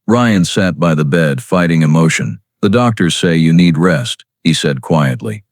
Ryan sat by the bed, fighting emotion. "The doctors say you need rest," he said quietly.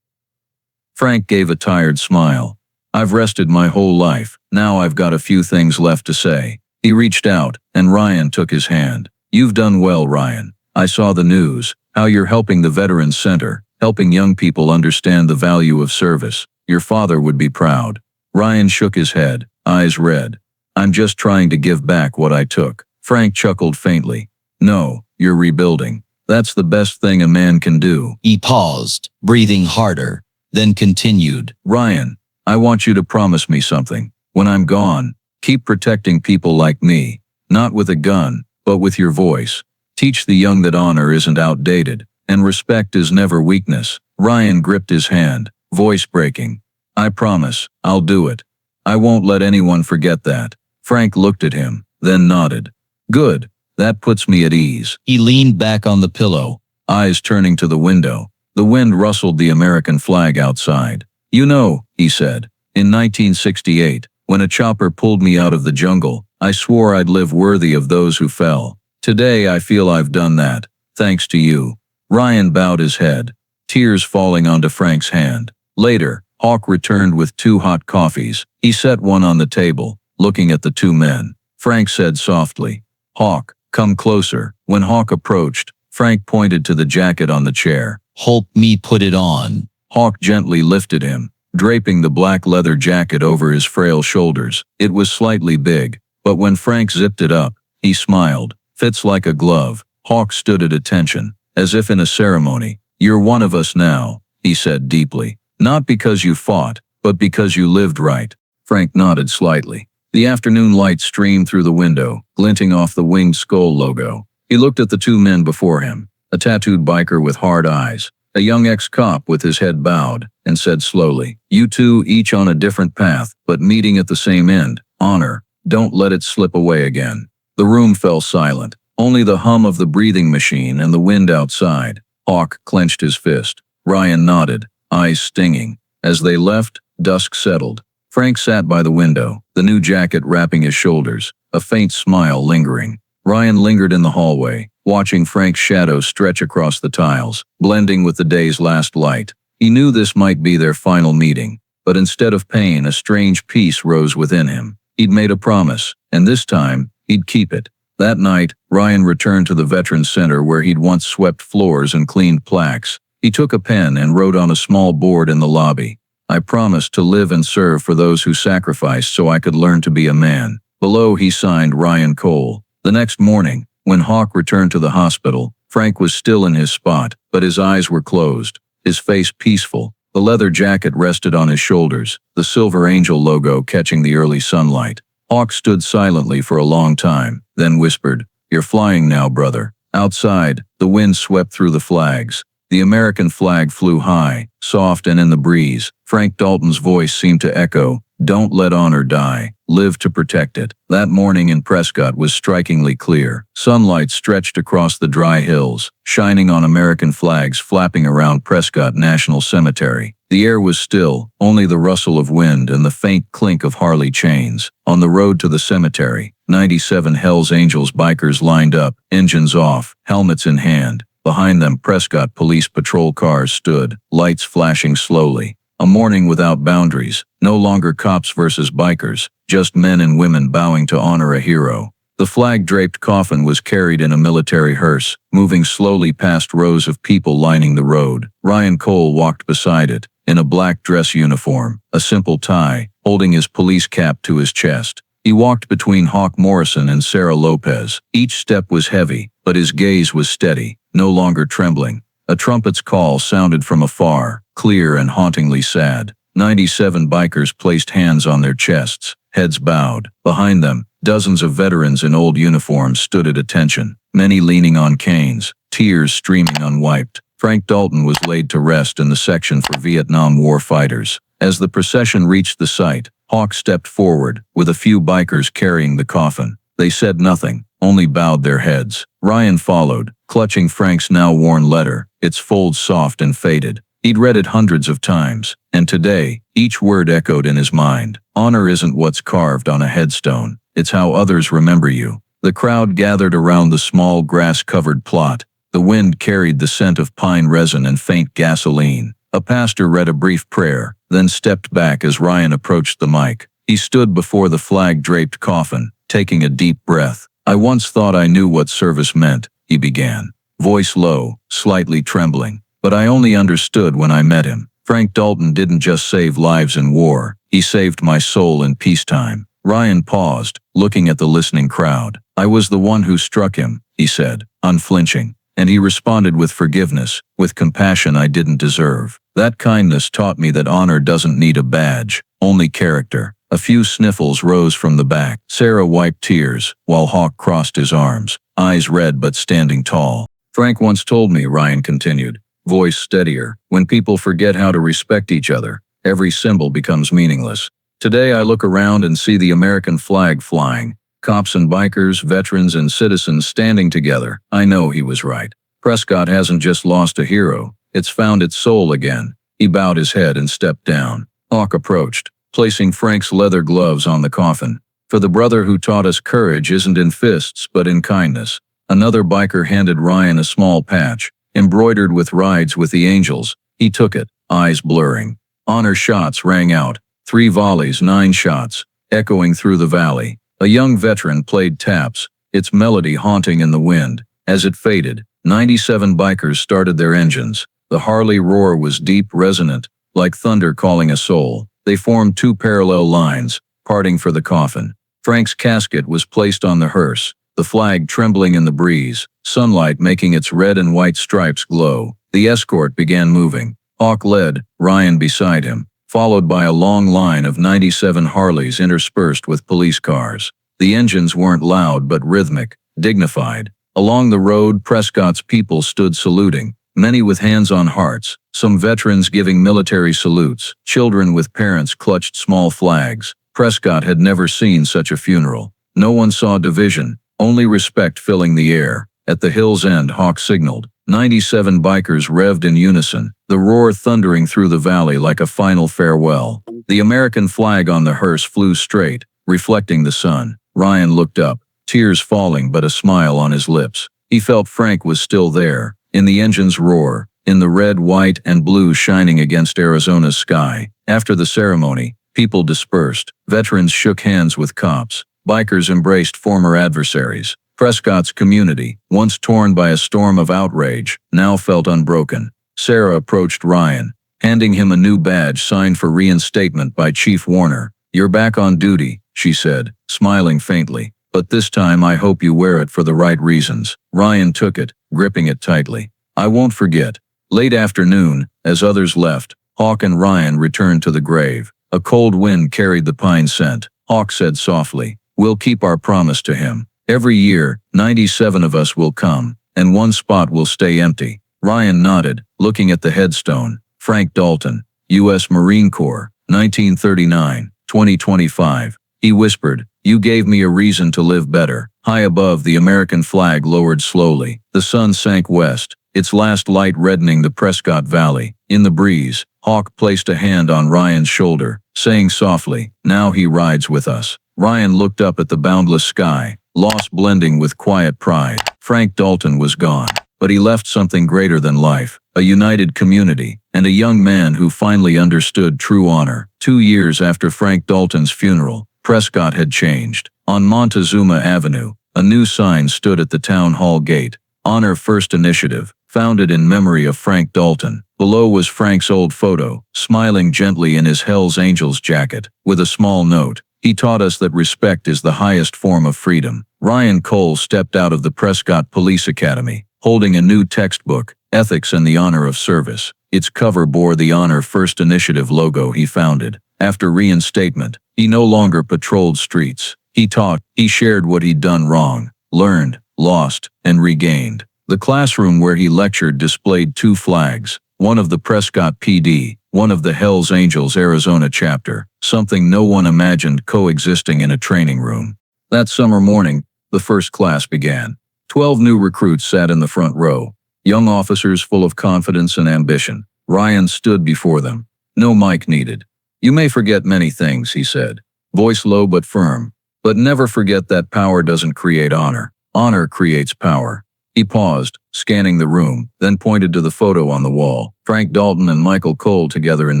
Frank gave a tired smile. "I've rested my whole life, now I've got a few things left to say." He reached out, and Ryan took his hand. "You've done well, Ryan. I saw the news, how you're helping the Veterans Center, helping young people understand the value of service. Your father would be proud." Ryan shook his head, eyes red. "I'm just trying to give back what I took." Frank chuckled faintly. "No, you're rebuilding. That's the best thing a man can do." He paused, breathing harder, then continued. "Ryan, I want you to promise me something. When I'm gone, keep protecting people like me. Not with a gun, but with your voice. Teach the young that honor isn't outdated, and respect is never weakness. Ryan gripped his hand, voice breaking. I promise, I'll do it. I won't let anyone forget that. Frank looked at him, then nodded. Good. That puts me at ease. He leaned back on the pillow, eyes turning to the window. The wind rustled the American flag outside. You know, he said, in 1968, when a chopper pulled me out of the jungle, I swore I'd live worthy of those who fell. Today I feel I've done that, thanks to you. Ryan bowed his head, tears falling onto Frank's hand. Later, Hawk returned with 2 hot coffees. He set one on the table, looking at the 2 men. Frank said softly, Hawk, come closer. When Hawk approached, Frank pointed to the jacket on the chair. Help me put it on. Hawk gently lifted him, draping the black leather jacket over his frail shoulders. It was slightly big, but when Frank zipped it up, he smiled. Fits like a glove. Hawk stood at attention, as if in a ceremony. You're one of us now, he said deeply. Not because you fought, but because you lived right. Frank nodded slightly. The afternoon light streamed through the window, glinting off the winged skull logo. He looked at the 2 men before him, a tattooed biker with hard eyes, a young ex-cop with his head bowed, and said slowly, You 2 each on a different path, but meeting at the same end. Honor. Don't let it slip away again. The room fell silent, only the hum of the breathing machine and the wind outside. Hawk clenched his fist. Ryan nodded, eyes stinging. As they left, dusk settled. Frank sat by the window, the new jacket wrapping his shoulders, a faint smile lingering. Ryan lingered in the hallway, watching Frank's shadow stretch across the tiles, blending with the day's last light. He knew this might be their final meeting, but instead of pain, a strange peace rose within him. He'd made a promise, and this time, he'd keep it. That night, Ryan returned to the Veterans Center where he'd once swept floors and cleaned plaques. He took a pen and wrote on a small board in the lobby, I promised to live and serve for those who sacrificed so I could learn to be a man. Below he signed Ryan Cole. The next morning, when Hawk returned to the hospital, Frank was still in his spot, but his eyes were closed, his face peaceful. The leather jacket rested on his shoulders, the Silver Angel logo catching the early sunlight. Hawk stood silently for a long time, then whispered, You're flying now, brother. Outside, the wind swept through the flags. The American flag flew high, soft and in the breeze. Frank Dalton's voice seemed to echo, Don't let honor die, live to protect it. That morning in Prescott was strikingly clear. Sunlight stretched across the dry hills, shining on American flags flapping around Prescott National Cemetery. The air was still, only the rustle of wind and the faint clink of Harley chains. On the road to the cemetery, 97 Hells Angels bikers lined up, engines off, helmets in hand. Behind them, Prescott police patrol cars stood, lights flashing slowly. A morning without boundaries, no longer cops versus bikers, just men and women bowing to honor a hero. The flag-draped coffin was carried in a military hearse, moving slowly past rows of people lining the road. Ryan Cole walked beside it, in a black dress uniform, a simple tie, holding his police cap to his chest. He walked between Hawk Morrison and Sarah Lopez. Each step was heavy, but his gaze was steady, no longer trembling. A trumpet's call sounded from afar, clear and hauntingly sad. 97 bikers placed hands on their chests, heads bowed. Behind them, dozens of veterans in old uniforms stood at attention, many leaning on canes, tears streaming unwiped. Frank Dalton was laid to rest in the section for Vietnam War fighters. As the procession reached the site, Hawk stepped forward, with a few bikers carrying the coffin. They said nothing, only bowed their heads. Ryan followed, clutching Frank's now worn letter, its folds soft and faded. He'd read it hundreds of times, and today, each word echoed in his mind. Honor isn't what's carved on a headstone, it's how others remember you. The crowd gathered around the small grass-covered plot. The wind carried the scent of pine resin and faint gasoline. A pastor read a brief prayer, then stepped back as Ryan approached the mic. He stood before the flag-draped coffin, taking a deep breath. I once thought I knew what service meant, he began, voice low, slightly trembling. But I only understood when I met him. Frank Dalton didn't just save lives in war, he saved my soul in peacetime. Ryan paused, looking at the listening crowd. I was the one who struck him, he said, unflinching. And he responded with forgiveness, with compassion I didn't deserve. That kindness taught me that honor doesn't need a badge, only character. A few sniffles rose from the back. Sarah wiped tears, while Hawk crossed his arms, eyes red but standing tall. Frank once told me, Ryan continued, voice steadier, when people forget how to respect each other, every symbol becomes meaningless. Today I look around and see the American flag flying, cops and bikers, veterans and citizens standing together. I know he was right. Prescott hasn't just lost a hero, it's found its soul again. He bowed his head and stepped down. Hawk approached, placing Frank's leather gloves on the coffin. For the brother who taught us courage isn't in fists but in kindness. Another biker handed Ryan a small patch, embroidered with rides with the angels. He took it, eyes blurring. Honor shots rang out, 3 volleys, 9 shots, echoing through the valley. A young veteran played taps, its melody haunting in the wind. As it faded, 97 bikers started their engines. The Harley roar was deep, resonant, like thunder calling a soul. They formed 2 parallel lines, parting for the coffin. Frank's casket was placed on the hearse, the flag trembling in the breeze, sunlight making its red and white stripes glow. The escort began moving. Hawk led, Ryan beside him, followed by a long line of 97 Harleys interspersed with police cars. The engines weren't loud but rhythmic, dignified. Along the road, Prescott's people stood saluting, many with hands on hearts, some veterans giving military salutes, children with parents clutched small flags. Prescott had never seen such a funeral. No one saw division, only respect filling the air. At the hill's end, Hawk signaled. 97 bikers revved in unison, the roar thundering through the valley like a final farewell. The American flag on the hearse flew straight, reflecting the sun. Ryan looked up, tears falling but a smile on his lips. He felt Frank was still there, in the engine's roar, in the red, white, and blue shining against Arizona's sky. After the ceremony, people dispersed. Veterans shook hands with cops. Bikers embraced former adversaries. Prescott's community, once torn by a storm of outrage, now felt unbroken. Sarah approached Ryan, handing him a new badge signed for reinstatement by Chief Warner. "You're back on duty," she said, smiling faintly. "But this time I hope you wear it for the right reasons." Ryan took it, gripping it tightly. "I won't forget." Late afternoon, as others left, Hawk and Ryan returned to the grave. A cold wind carried the pine scent. Hawk said softly, "We'll keep our promise to him. Every year, 97 of us will come, and one spot will stay empty." Ryan nodded, looking at the headstone. Frank Dalton, U.S. Marine Corps, 1939-2025. He whispered, "You gave me a reason to live better." High above, the American flag lowered slowly. The sun sank west, its last light reddening the Prescott Valley. In the breeze, Hawk placed a hand on Ryan's shoulder, saying softly, "Now he rides with us." Ryan looked up at the boundless sky, loss blending with quiet pride. Frank Dalton was gone, but he left something greater than life, a united community, and a young man who finally understood true honor. 2 years after Frank Dalton's funeral, Prescott had changed. On Montezuma Avenue, a new sign stood at the town hall gate. Honor First Initiative, founded in memory of Frank Dalton. Below was Frank's old photo, smiling gently in his Hell's Angels jacket, with a small note. "He taught us that respect is the highest form of freedom." Ryan Cole stepped out of the Prescott Police Academy, holding a new textbook, Ethics and the Honor of Service. Its cover bore the Honor First Initiative logo he founded. After reinstatement, he no longer patrolled streets. He taught, he shared what he'd done wrong, learned, lost, and regained. The classroom where he lectured displayed 2 flags, one of the Prescott PD, one of the Hells Angels Arizona chapter, something no one imagined coexisting in a training room. That summer morning, the first class began. 12 new recruits sat in the front row, young officers full of confidence and ambition. Ryan stood before them. No mic needed. "You may forget many things," he said, voice low but firm, "but never forget that power doesn't create honor. Honor creates power." He paused, scanning the room, then pointed to the photo on the wall. Frank Dalton and Michael Cole together in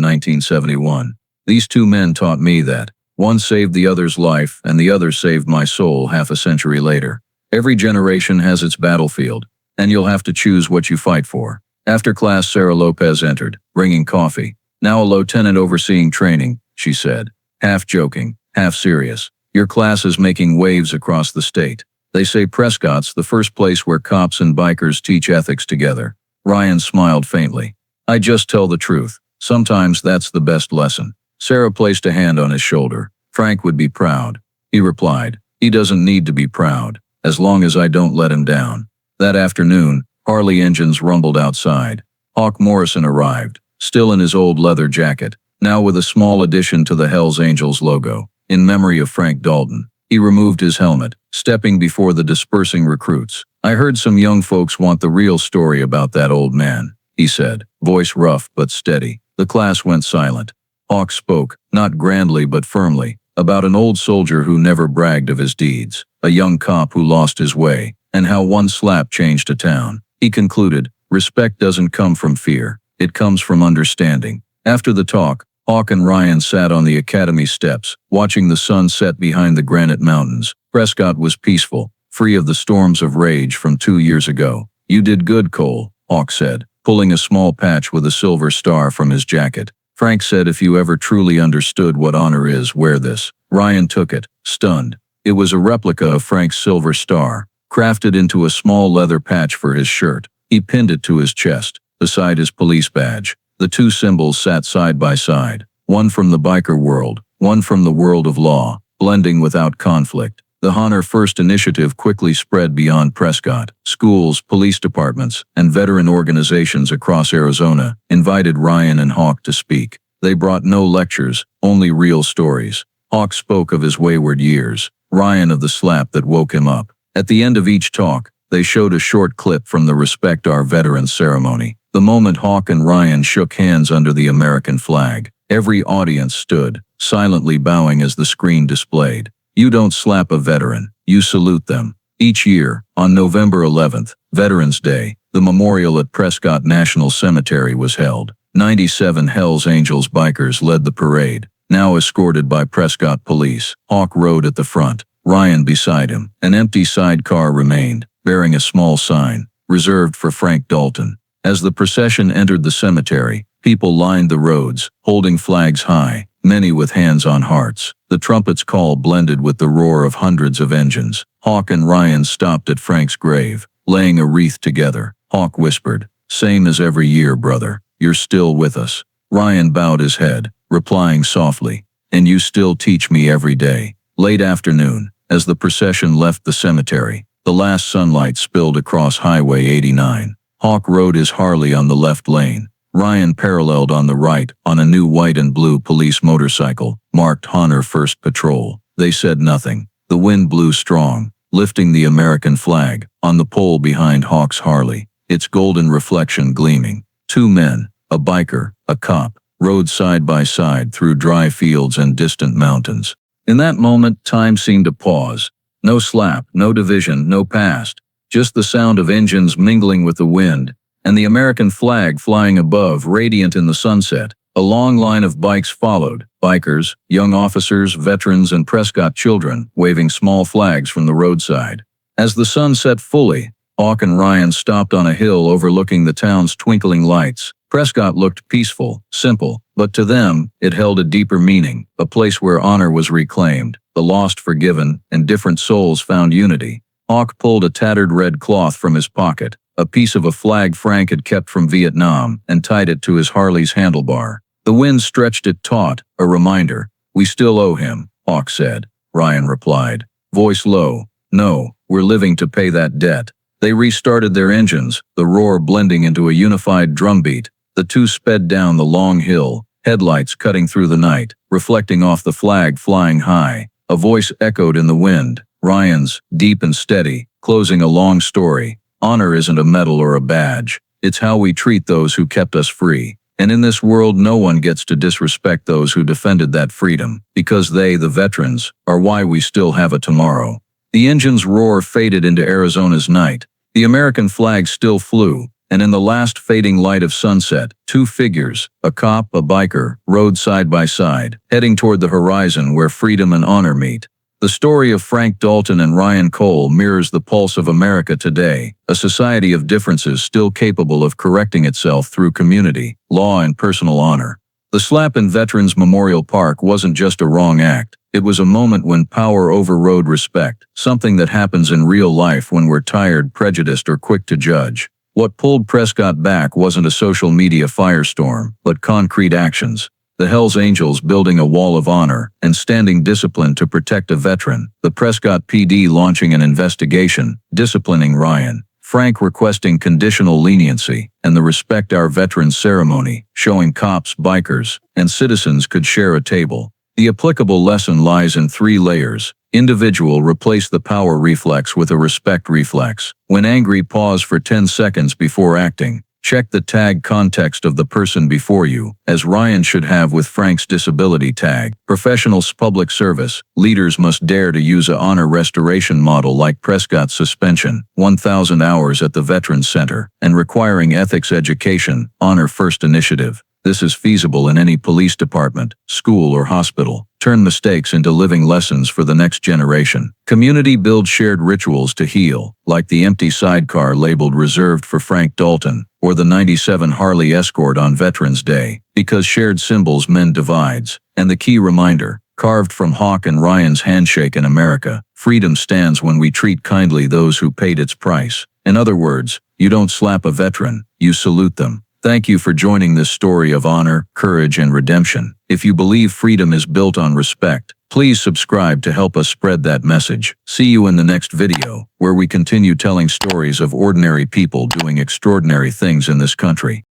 1971. "These 2 men taught me that. One saved the other's life, and the other saved my soul half a century later. Every generation has its battlefield, and you'll have to choose what you fight for." After class, Sarah Lopez entered, bringing coffee. "Now a lieutenant overseeing training," she said, half joking, half serious. "Your class is making waves across the state. They say Prescott's the first place where cops and bikers teach ethics together." Ryan smiled faintly. "I just tell the truth. Sometimes that's the best lesson. Sarah placed a hand on his shoulder. Frank would be proud. He replied, he doesn't need to be proud, as long as I don't let him down. That afternoon, Harley engines rumbled outside. Hawk Morrison arrived, still in his old leather jacket, now with a small addition to the Hells Angels logo, in memory of Frank Dalton. He removed his helmet, stepping before the dispersing recruits. I heard some young folks want the real story about that old man, he said, voice rough but steady. The class went silent. Hawk spoke, not grandly but firmly, about an old soldier who never bragged of his deeds, a young cop who lost his way, and how one slap changed a town. He concluded, respect doesn't come from fear, it comes from understanding. After the talk, Hawk and Ryan sat on the academy steps, watching the sun set behind the granite mountains. Prescott was peaceful, free of the storms of rage from 2 years ago. You did good, Cole, Hawk said, pulling a small patch with a silver star from his jacket. Frank said if you ever truly understood what honor is, wear this. Ryan took it, stunned. It was a replica of Frank's silver star, crafted into a small leather patch for his shirt. He pinned it to his chest, beside his police badge. The two symbols sat side by side, one from the biker world, one from the world of law, blending without conflict. The Honor First initiative quickly spread beyond Prescott. Schools, police departments, and veteran organizations across Arizona invited Ryan and Hawk to speak. They brought no lectures, only real stories. Hawk spoke of his wayward years, Ryan of the slap that woke him up. At the end of each talk, they showed a short clip from the Respect Our Veterans ceremony. The moment Hawk and Ryan shook hands under the American flag, every audience stood, silently bowing as the screen displayed. You don't slap a veteran, you salute them. Each year, on November 11th, Veterans Day, the memorial at Prescott National Cemetery was held. 97 Hells Angels bikers led the parade, now escorted by Prescott police. Hawk rode at the front, Ryan beside him. An empty sidecar remained, bearing a small sign, reserved for Frank Dalton. As the procession entered the cemetery, people lined the roads, holding flags high, many with hands on hearts. The trumpet's call blended with the roar of hundreds of engines. Hawk and Ryan stopped at Frank's grave, laying a wreath together. Hawk whispered, same as every year, brother, you're still with us. Ryan bowed his head, replying softly, and you still teach me every day. Late afternoon, as the procession left the cemetery, the last sunlight spilled across Highway 89. Hawk rode his Harley on the left lane. Ryan paralleled on the right on a new white and blue police motorcycle, marked Honor First Patrol. They said nothing. The wind blew strong, lifting the American flag on the pole behind Hawk's Harley, its golden reflection gleaming. Two men, a biker, a cop, rode side by side through dry fields and distant mountains. In that moment, time seemed to pause. No slap, no division, no past. Just the sound of engines mingling with the wind, and the American flag flying above, radiant in the sunset. A long line of bikes followed, bikers, young officers, veterans, and Prescott children, waving small flags from the roadside. As the sun set fully, Hawk and Ryan stopped on a hill overlooking the town's twinkling lights. Prescott looked peaceful, simple, but to them, it held a deeper meaning, a place where honor was reclaimed, the lost forgiven, and different souls found unity. Hawk pulled a tattered red cloth from his pocket, a piece of a flag Frank had kept from Vietnam, and tied it to his Harley's handlebar. The wind stretched it taut, a reminder. We still owe him, Hawk said. Ryan replied, voice low, no, we're living to pay that debt. They restarted their engines, the roar blending into a unified drumbeat. The two sped down the long hill, headlights cutting through the night, reflecting off the flag flying high. A voice echoed in the wind, Ryan's, deep and steady, closing a long story. Honor isn't a medal or a badge. It's how we treat those who kept us free. And in this world, no one gets to disrespect those who defended that freedom, because they, the veterans, are why we still have a tomorrow. The engine's roar faded into Arizona's night. The American flag still flew, and in the last fading light of sunset, two figures, a cop, a biker, rode side by side, heading toward the horizon where freedom and honor meet. The story of Frank Dalton and Ryan Cole mirrors the pulse of America today, a society of differences still capable of correcting itself through community, law, and personal honor. The slap in Veterans Memorial Park wasn't just a wrong act. It was a moment when power overrode respect, something that happens in real life when we're tired, prejudiced, or quick to judge. What pulled Prescott back wasn't a social media firestorm, but concrete actions. The Hells Angels building a wall of honor and standing disciplined to protect a veteran. The Prescott PD launching an investigation, disciplining Ryan. Frank requesting conditional leniency, and the Respect Our Veterans ceremony, showing cops, bikers, and citizens could share a table. The applicable lesson lies in 3 layers. Individual, replace the power reflex with a respect reflex. When angry, pause for 10 seconds before acting. Check the tag context of the person before you, as Ryan should have with Frank's disability tag. Professional public service. Leaders must dare to use a honor restoration model like Prescott's suspension, 1,000 hours at the Veterans Center, and requiring ethics education, honor first initiative. This is feasible in any police department, school, or hospital. Turn mistakes into living lessons for the next generation. Community build shared rituals to heal, like the empty sidecar labeled reserved for Frank Dalton, or the '97 Harley Escort on Veterans Day, because shared symbols mend divides. And the key reminder, carved from Hawk and Ryan's handshake in America, freedom stands when we treat kindly those who paid its price. In other words, you don't slap a veteran, you salute them. Thank you for joining this story of honor, courage, and redemption. If you believe freedom is built on respect, please subscribe to help us spread that message. See you in the next video, where we continue telling stories of ordinary people doing extraordinary things in this country.